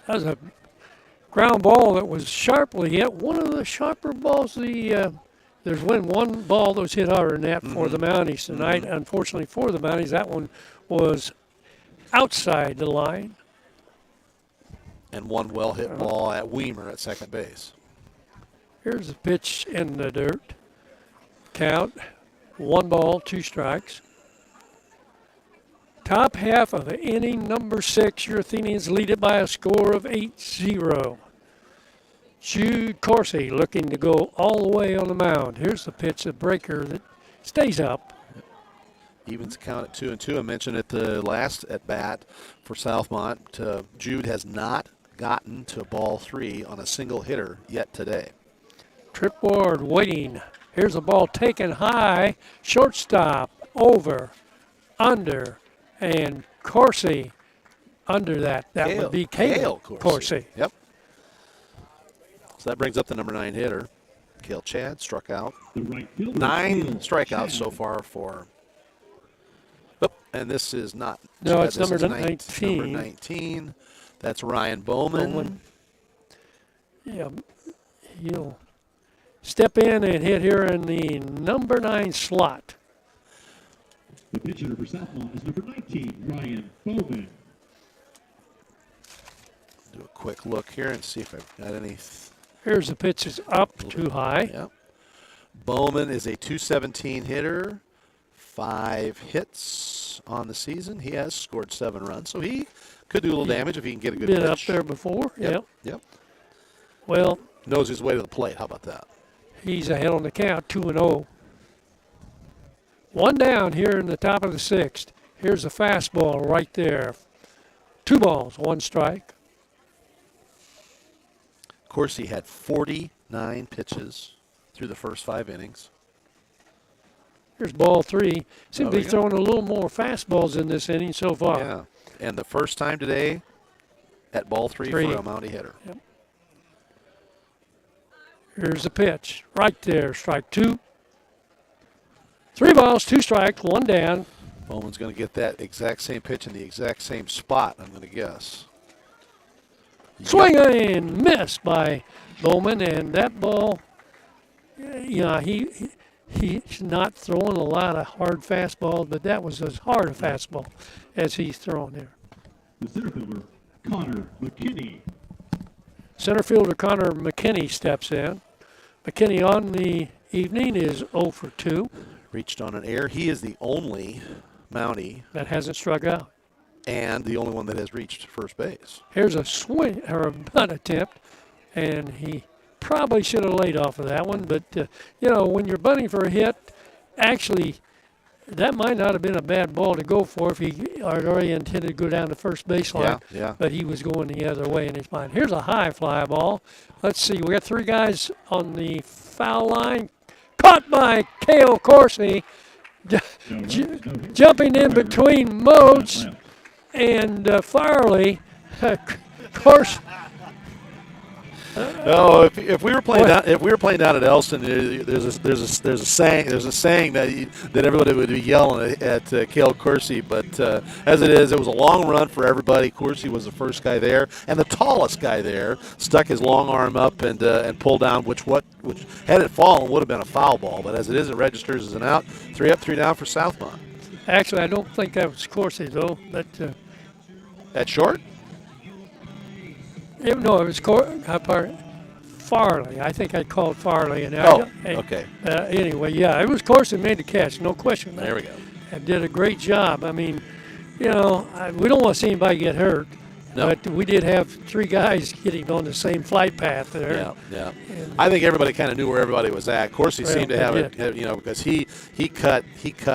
S1: that was a ground ball that was sharply hit. One of the sharper balls. There's one ball that was hit harder than that for the Mounties tonight. Unfortunately for the Mounties, that one was outside the line.
S2: And 1 well-hit ball at Weimer at second base.
S1: Here's the pitch in the dirt. Count, 1 ball, 2 strikes. Top half of inning number 6, your Athenians lead it by a score of 8-0. Jude Corsi looking to go all the way on the mound. Here's the pitch, a breaker that stays up.
S2: Evens count at 2-2. I mentioned at the last at bat for Southmont, Jude has not gotten to ball 3 on a single hitter yet today.
S1: Trip Ward waiting. Here's a ball taken high. Shortstop, over, under, and Corsi under that. That would be Cale Corsi.
S2: Yep. So that brings up the number 9 hitter. Cale Chad struck out.
S3: The right fielder,
S2: 9
S3: Cale
S2: strikeouts
S3: Chad.
S2: so far for. Oh, and this is not.
S1: No,
S2: Chad,
S1: it's
S2: this
S1: number
S2: is
S1: 19.
S2: Number 19. That's Ryan Bowman.
S1: Yeah, he'll step in and hit here in the number 9 slot.
S3: The pitcher for Southmount is number 19, Ryan Bowman.
S2: Do a quick look here and see if I've got any.
S1: Here's the pitch is up too high.
S2: Yep. Bowman is a 217 hitter, 5 hits on the season. He has scored 7 runs, so he could do a little damage if he can get a good
S1: Been
S2: pitch.
S1: up there before.
S2: Yep.
S1: Well,
S2: Knows his way to the plate. How about that?
S1: he's ahead on the count, 2-0. 1 down here in the top of the 6th. Here's a fastball right there. 2 balls, 1 strike.
S2: Corsi had 49 pitches through the first 5 innings.
S1: Here's ball 3. Seems to be
S2: go.
S1: throwing a little more fastballs in this inning so far.
S2: Yeah. And the first time today at ball 3 for a Mountie hitter.
S1: Yep. Here's the pitch. Right there, strike 2. 3 balls, 2 strikes, 1 down.
S2: Bowman's going to get that exact same pitch in the exact same spot, I'm going to guess.
S1: Swing and miss by Bowman, and that ball, he's not throwing a lot of hard fastballs, but that was as hard a fastball as he's throwing there.
S3: The center fielder, Connor McKinney.
S1: Center fielder Connor McKinney steps in. McKinney on the evening is 0 for 2.
S2: Reached on an error. He is the only Mountie
S1: That hasn't struck out.
S2: and the only one that has reached first base.
S1: Here's a swing or a bunt attempt, and he probably should have laid off of that one. But, when you're bunting for a hit, actually, that might not have been a bad ball to go for if he had already intended to go down the first baseline.
S2: Yeah.
S1: But he was going the other way in his mind. Here's a high fly ball. Let's see. We got 3 guys on the foul line. Caught by Cale Corsi. Jumping in between Moats and Farley. Of course.
S2: No, if we were playing down at Elston, there's a saying that everybody would be yelling at Cale Corsi, but as it is, it was a long run for everybody. Corsi was the first guy there, and the tallest guy there stuck his long arm up and pulled down, which had it fallen would have been a foul ball, but as it is, it registers as an out. 3 up, 3 down for Southmont.
S1: Actually, I don't think that was Corsi though. But
S2: At short.
S1: no, it was Farley. I think I called Farley. And
S2: Okay.
S1: Anyway, yeah, it was Corsi made the catch, no question.
S2: There we go.
S1: And did a great job. I mean, we don't want to see anybody get hurt.
S2: No.
S1: But we did have 3 guys getting on the same flight path there.
S2: Yeah. I think everybody kind of knew where everybody was at. Corsi seemed to have it, because he cut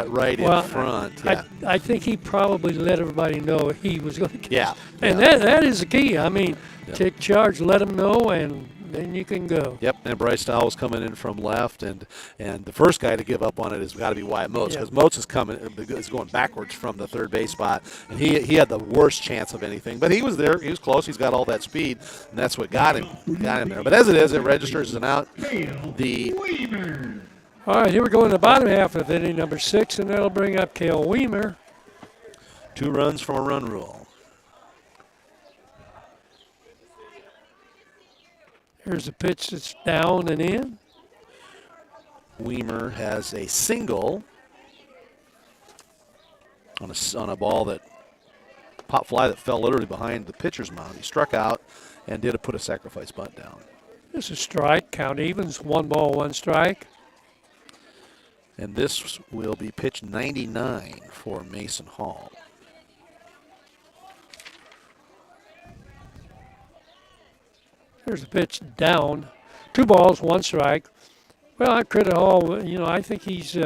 S2: right in front. Yeah.
S1: I think he probably let everybody know he was going to catch.
S2: Yeah.
S1: And that is the key. I mean, take charge, let them know, and then you can go.
S2: Yep, and Bryce Dowell was coming in from left, and the first guy to give up on it has got to be Wyatt Moats, because Moats is going backwards from the third base spot, and he had the worst chance of anything. But he was there, he was close, he's got all that speed, and that's what got him there. But as it is, it registers as an out.
S1: All right, here we go in the bottom half of inning number 6, and that'll bring up Cale Weimer.
S2: 2 runs from a run rule.
S1: Here's a pitch that's down and in.
S2: Weimer has a single on a ball that pop fly that fell literally behind the pitcher's mound. He struck out and did put a sacrifice bunt down.
S1: This is strike, count evens, 1 ball, 1 strike.
S2: And this will be pitch 99 for Mason Hall.
S1: Here's the pitch down. 2 balls, 1 strike. Well, I credit Hall. You know, I think he's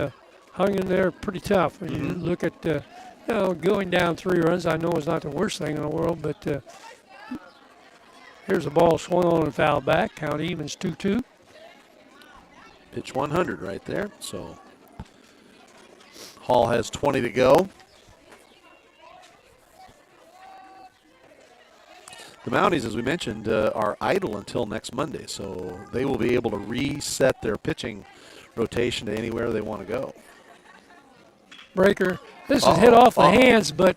S1: hung in there pretty tough. When you look at, you know, going down 3 runs, I know is not the worst thing in the world, but here's the ball swung on and fouled back. Count evens 2-2.
S2: Pitch 100 right there. So Hall has 20 to go. The Mounties, as we mentioned, are idle until next Monday, so they will be able to reset their pitching rotation to anywhere they want to go.
S1: Breaker. This is hit off the hands, but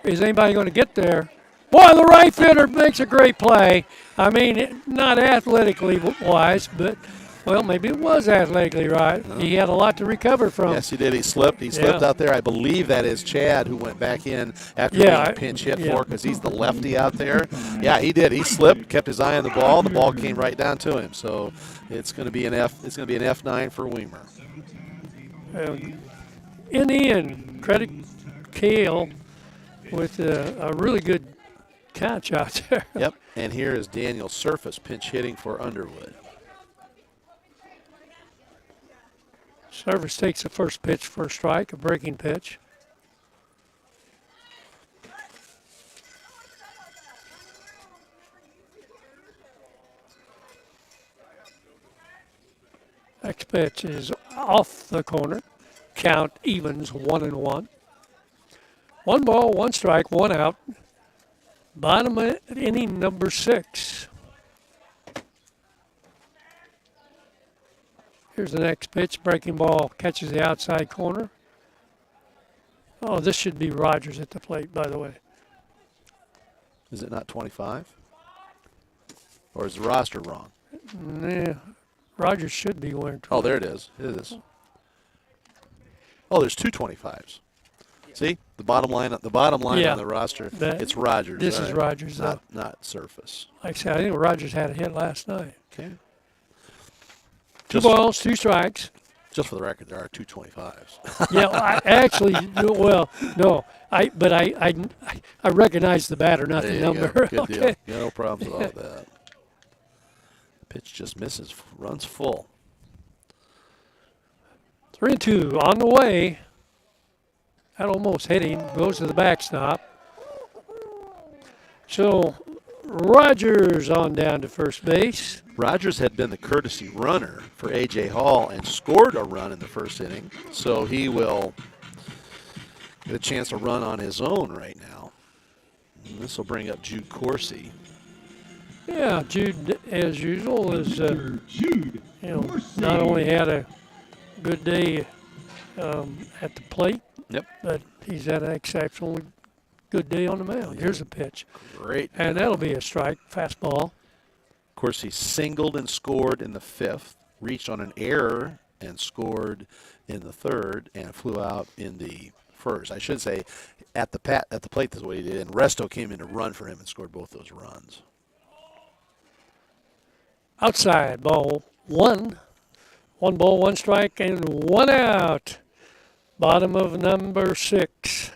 S1: is anybody going to get there? Boy, the right fielder makes a great play. I mean, not athletically wise, but, well, maybe it was athletically right. He had a lot to recover from.
S2: Yes, he did. He slipped. He slipped out there. I believe that is Chad who went back in after being pinch hit for because he's the lefty out there. Yeah, he did. He slipped, kept his eye on the ball. The ball came right down to him. So it's going to be an F9 for Weimer.
S1: In the end, credit Cale with a really good catch out there.
S2: Yep. And here is Daniel Surface pinch hitting for Underwood.
S1: Surface takes the first pitch for a strike, a breaking pitch. Next pitch is off the corner. Count evens 1-1. 1 ball, 1 strike, 1 out. Bottom of inning number 6. Here's the next pitch. Breaking ball catches the outside corner. Oh, this should be Rogers at the plate, by the way.
S2: Is it not 25? Or is the roster wrong?
S1: Yeah, Rogers should be wearing 20.
S2: Oh, there it is. It is. Oh, there's 2 25s. See? The bottom line on the roster, it's Rogers.
S1: This is Rogers,
S2: not Surface.
S1: Like I said, I think Rogers had a hit last night.
S2: Okay.
S1: 2 balls, 2 strikes.
S2: Just for the record, there are 2 25s.
S1: Yeah, I recognize the batter, not the number.
S2: Good
S1: Okay.
S2: deal. Yeah, no problems with all that. Pitch just misses, runs full.
S1: 3-2 on the way. That almost hit him. Goes to the backstop. So Rogers on down to first base.
S2: Rogers had been the courtesy runner for A.J. Hall and scored a run in the first inning, so he will get a chance to run on his own right now. And this will bring up Jude Corsi.
S1: Yeah, Jude, as usual, is not only had a good day at the plate, but he's had an exceptionally good day on the mound. Here's a pitch.
S2: Great.
S1: And that'll be a strike, fastball.
S2: Of course, he singled and scored in the 5th, reached on an error and scored in the 3rd, and flew out in the 1st. I should say at the plate that's what he did, and Resto came in to run for him and scored both those runs.
S1: Outside, ball 1. 1 ball, 1 strike, and 1 out. Bottom of number 6.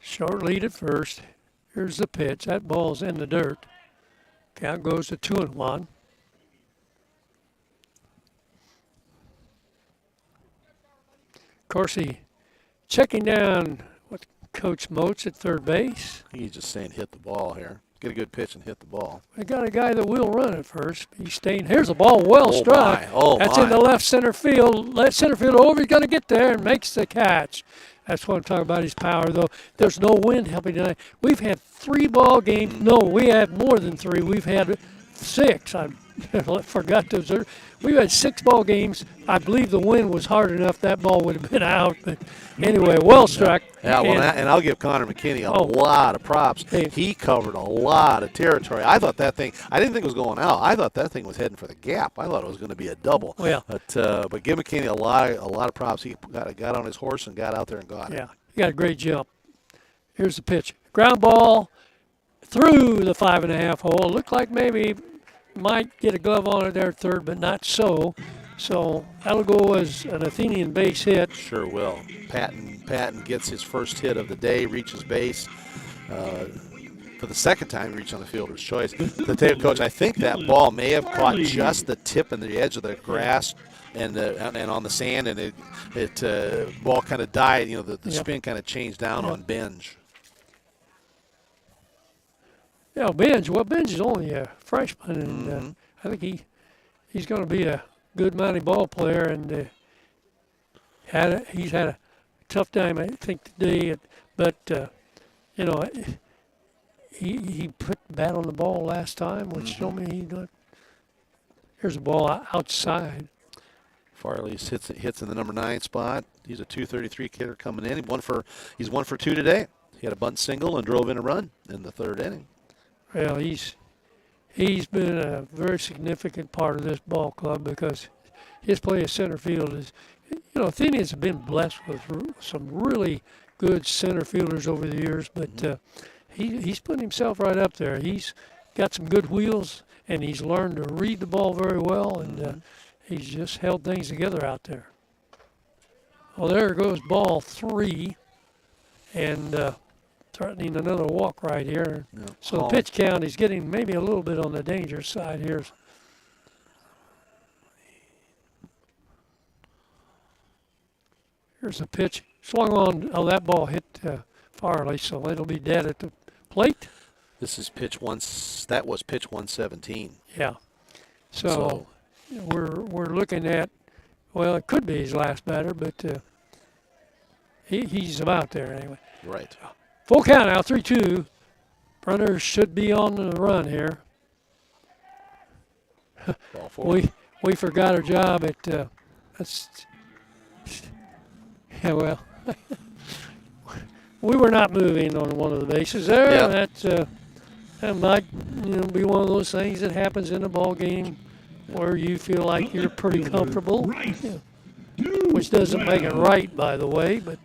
S1: Short lead at first. Here's the pitch. That ball's in the dirt. Count goes to 2-1. Corsi checking down with Coach Moats at third base.
S2: He's just saying hit the ball here. Get a good pitch and hit the ball.
S1: We got a guy that will run at first. He's staying. Here's a ball well struck. That's in the left center field. Left center field over. He's going to get there and makes the catch. That's what I'm talking about, his power, though. There's no wind helping tonight. We've had 3 ball games. No, we had more than 3. We've had 6. I forgot to observe. We've had 6 ball games. I believe the wind was hard enough that ball would have been out. But anyway, well struck.
S2: Yeah, and I'll give Connor McKinney a lot of props. He covered a lot of territory. I thought that thing, I didn't think it was going out. I thought that thing was heading for the gap. I thought it was going to be a double.
S1: Well,
S2: but give McKinney a lot of props. He got on his horse and got out there and got it.
S1: Yeah, he got a great jump. Here's the pitch. Ground ball through the 5.5 hole. Looked like maybe might get a glove on it there at third, but not so. So that'll go as an Athenian base hit.
S2: Sure will. Patton gets his first hit of the day, reaches base. for the second time reached on the fielder's choice. The tape coach, I think that ball may have caught just the tip and the edge of the grass and on the sand, and it ball kind of died. The spin kind of changed down on Benj.
S1: Yeah, Benj. Well, Benj is only a freshman, and I think he's going to be a good Mountie ball player, and he's had a tough time, I think, today. But he put the bat on the ball last time, which told me he done. Here's a ball outside.
S2: Farley hits in the number 9 spot. He's a 233 hitter coming in. He's 1 for 2 today. He had a bunt single and drove in a run in the 3rd inning.
S1: Well, he's been a very significant part of this ball club because his play at center field is, Athenians have been blessed with some really good center fielders over the years, but he's putting himself right up there. He's got some good wheels, and he's learned to read the ball very well, and he's just held things together out there. Well, there goes ball 3, and threatening another walk right here.
S2: Yep.
S1: So the pitch count, he's getting maybe a little bit on the dangerous side here. Here's a pitch. Swung on. Oh, that ball hit Farley, so it'll be dead at the plate.
S2: This is pitch one. That was pitch 117.
S1: Yeah. So we're looking at, well, it could be his last batter, but he's about there anyway.
S2: Right.
S1: Full count now, 3-2. Runners should be on the run here.
S2: Ball 4.
S1: We forgot our job at yeah, well, we were not moving on one of the bases there.
S2: Yeah.
S1: That might be one of those things that happens in a ball game where you feel like you're pretty comfortable, which doesn't make it right, by the way, but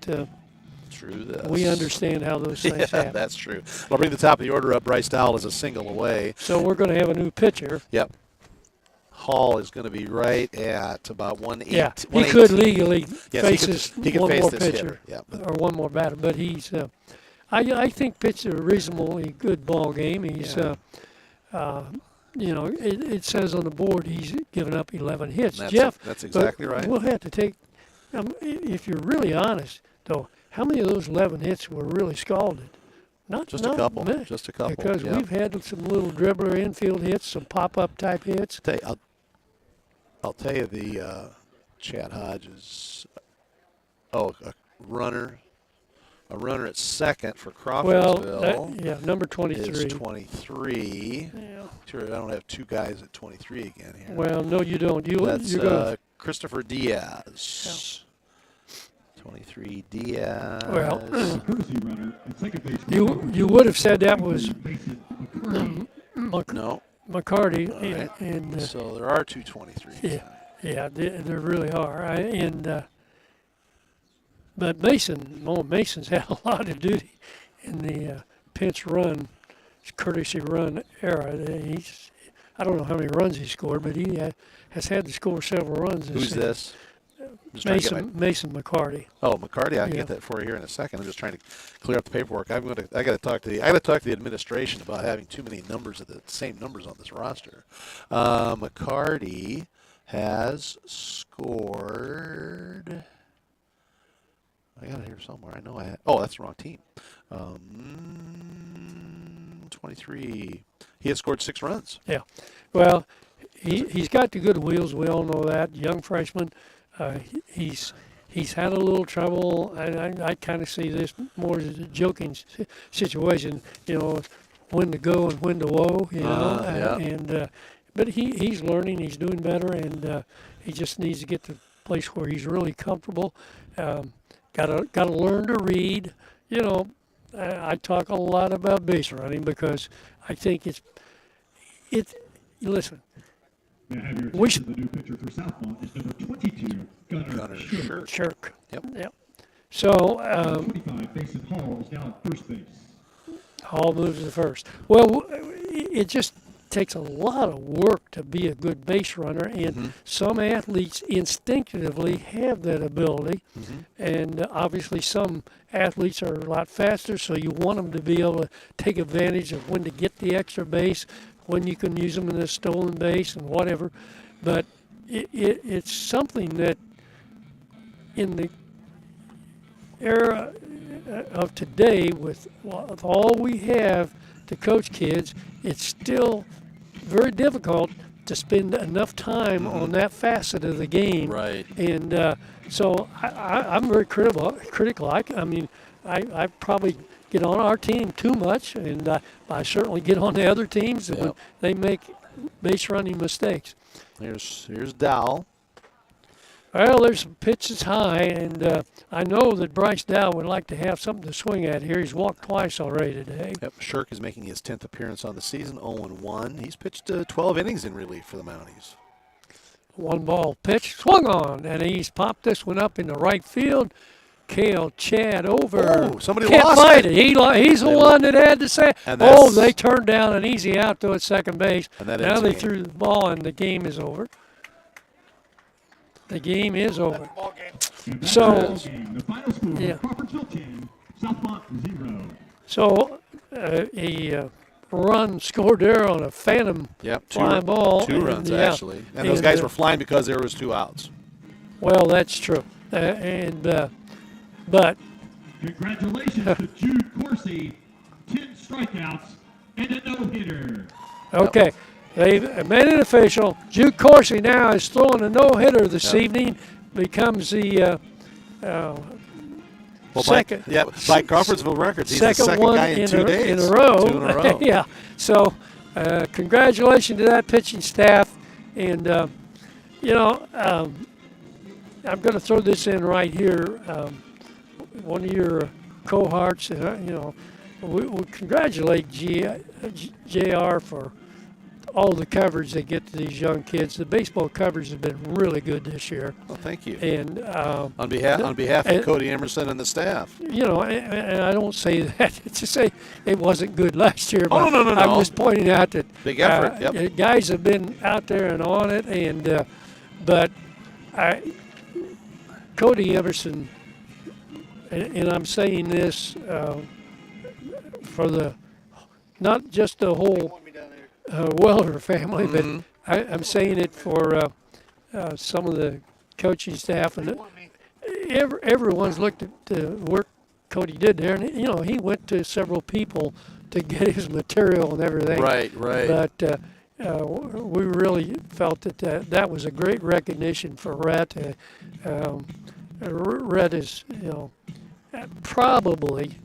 S2: True this.
S1: we understand how those things happen.
S2: That's true. I'll bring the top of the order up. Bryce Dowell is a single away.
S1: So we're going to have a new pitcher.
S2: Yep. Hall is going to be right at about 118.
S1: Yeah, he could legally face
S2: he could
S1: one
S2: face
S1: more
S2: this
S1: pitcher
S2: hitter. Yeah,
S1: or one more batter, but he's. I think pitched a reasonably good ball game. He's. It says on the board he's given up 11 hits. Jeff,
S2: that's exactly right.
S1: We'll have to take. If you're really honest, though, how many of those 11 hits were really scalded? Not
S2: a couple.
S1: Many,
S2: just a couple.
S1: Because we've had some little dribbler infield hits, some pop-up type hits.
S2: I'll tell you the Chad Hodges. A runner at second for Crawfordsville.
S1: Number 23.
S2: Is 23.
S1: Yeah.
S2: Sure, I don't have 2 guys at 23 again here.
S1: Well, no, you don't.
S2: That's Christopher Diaz. 23 Diaz.
S1: Well,
S3: Courtesy runner at second base.
S1: you would have said that was
S2: No.
S1: McCarty,
S2: Right.
S1: and
S2: So there are 2 23s.
S1: yeah, there really are. But Mason's had a lot of duty in the pinch run, courtesy run era. I don't know how many runs he scored, but he has had to score several runs.
S2: Who's this?
S1: Mason McCarty.
S2: Oh, McCarty. I can get that for you here in a second. I'm just trying to clear up the paperwork. I got to talk to the administration about having too many numbers of the same numbers on this roster. McCarty has scored. I got it here somewhere. I know I had. Oh, that's the wrong team. 23. He has scored 6 runs.
S1: Yeah. Well, he's got the good wheels. We all know that. Young freshman. He's had a little trouble. I kind of see this more as a joking situation. When to go and when to whoa. But he's learning. He's doing better, and he just needs to get to a place where he's really comfortable. Got to learn to read. I talk a lot about base running because I think it's. Listen.
S3: We should. The new pitcher for Southmount is number 22, Gunnar
S1: Shirk.
S2: Yep.
S1: So.
S3: 25, Mason Hall is now at first base.
S1: Hall moves to first. Well, it just takes a lot of work to be a good base runner, and some athletes instinctively have that ability, and obviously some athletes are a lot faster, so you want them to be able to take advantage of when to get the extra base, when you can use them in a stolen base and whatever. But it's something that in the era of today, with all we have to coach kids, it's still very difficult to spend enough time on that facet of the game.
S2: Right.
S1: And so I'm very critical. I mean, I probably get on our team too much, and I certainly get on the other teams when they make base running mistakes.
S2: Here's Dow.
S1: Well, there's some pitches high, and I know that Bryce Dow would like to have something to swing at here. He's walked twice already today.
S2: Yep, Shirk is making his 10th appearance on the season, 0-1. He's pitched 12 innings in relief for the Mounties.
S1: One ball pitch, swung on, and he's popped this one up in the right field. Cale Chad over.
S2: Oh, somebody
S1: Can't
S2: lost
S1: find
S2: it.
S1: He's the one that had to say.
S2: And
S1: Oh, they turned down an easy out to at second base.
S2: And that
S1: now
S2: ends
S1: they
S2: the game.
S1: threw the ball, and the game is over. The game is over. So,
S3: the final score,
S1: yeah.
S3: Crawfordsville 10, Southmount 0.
S1: So a run scored there on a phantom flying ball.
S2: Two runs,
S1: and,
S2: actually. And those guys were flying because there was 2 outs.
S1: Well, that's true. But
S3: Congratulations to Jude Corsi, 10 strikeouts and a no-hitter.
S1: okay, they've made it official. Jude Corsi now is throwing a no-hitter this evening. Becomes the second.
S2: By Crawfordsville records, he's the second
S1: one
S2: guy in 2 days.
S1: in a row.
S2: 2 in a row.
S1: Yeah. So, congratulations to that pitching staff, and I'm going to throw this in right here. One of your cohorts, we congratulate JR for all the coverage they get to these young kids. The baseball coverage has been really good this year.
S2: Well, thank you.
S1: And
S2: on behalf of Cody Emerson and the staff.
S1: And I don't say that to say it wasn't good last year. But
S2: No.
S1: I'm just pointing out that
S2: Big effort.
S1: Guys have been out there and on it, and Cody Emerson, and I'm saying this for not just the whole Welder family, but I'm saying it for some of the coaching staff, and everyone's looked at the work Cody did there, and he went to several people to get his material and everything.
S2: Right.
S1: But we really felt that was a great recognition for Rhett. Rhett is probably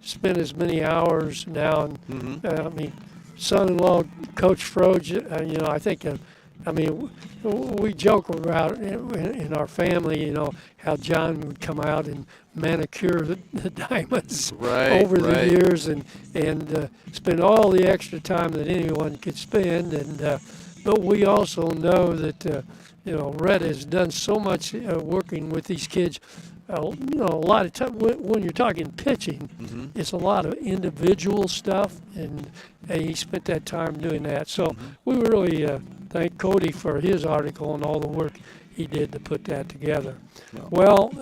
S1: spent as many hours now, and son-in-law Coach Froge. I think. We joke about in our family, how John would come out and manicure the diamonds over the years, and spend all the extra time that anyone could spend. But we also know that Rhett has done so much working with these kids. A lot of time when you're talking pitching, it's a lot of individual stuff, and he spent that time doing that. So we really thank Cody for his article and all the work he did to put that together. Well,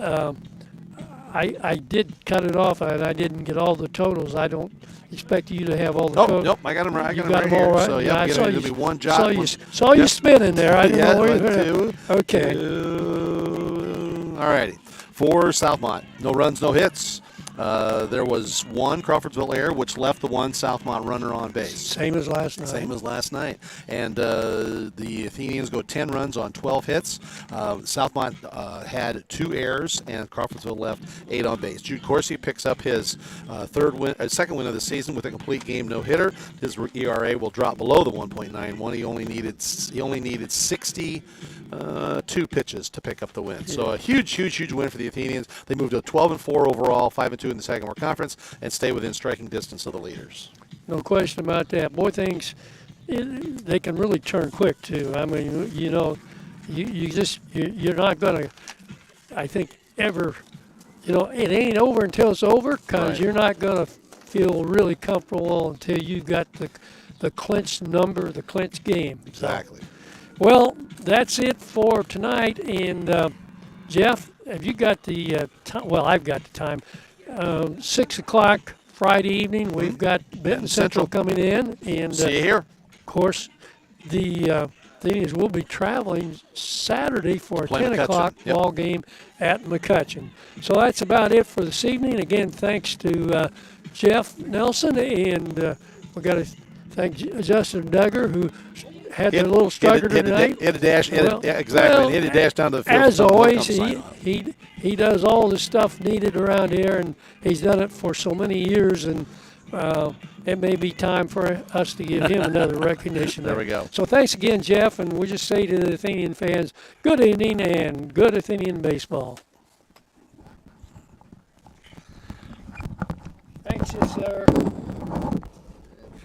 S1: I did cut it off, and I didn't get all the totals. I don't expect you to have all the totals.
S2: Nope, I got them right.
S1: You got them all right.
S2: So
S1: I saw
S2: it'll be one job.
S1: Saw you spinning there. I don't know where
S2: two.
S1: Okay.
S2: All righty. For Southmont, no runs, no hits. There was one Crawfordsville error, which left the one Southmont runner on base.
S1: Same as last night.
S2: And the Athenians go 10 runs on 12 hits. Southmont had 2 errors, and Crawfordsville left 8 on base. Jude Corsi picks up his second win of the season with a complete game no-hitter. His ERA will drop below the 1.91. He only needed 62 pitches to pick up the win. So a huge win for the Athenians. They moved to 12-4 overall, 5-2 in the Sagamore Conference, and stay within striking distance of the leaders.
S1: No question about that. Boy, things they can really turn quick too. I mean, you're not going to, I think, ever, it ain't over until it's over, because you're not going to feel really comfortable until you got the clinch number, the clinch game.
S2: Exactly.
S1: Well, that's it for tonight. And Jeff, have you got the time? Well, I've got the time. 6 o'clock Friday evening, we've got Benton Central coming in. And
S2: See you here.
S1: of course, the thing is we'll be traveling Saturday for a
S2: Playing
S1: 10
S2: McCutcheon.
S1: o'clock
S2: Yep.
S1: ball game at McCutcheon. So that's about it for this evening. Again, thanks to Jeff Nelson, and we got to thank Justin Duggar, who had a little struggle tonight.
S2: Hit a dash.
S1: Well,
S2: Exactly.
S1: well,
S2: Hit a dash down to the field.
S1: As
S2: Something
S1: always,
S2: comes sign off.
S1: he does all the stuff needed around here, and he's done it for so many years, and it may be time for us to give him another recognition.
S2: There we go.
S1: So thanks again, Jeff, and we just say to the Athenian fans, good evening and good Athenian baseball. Thanks, sir.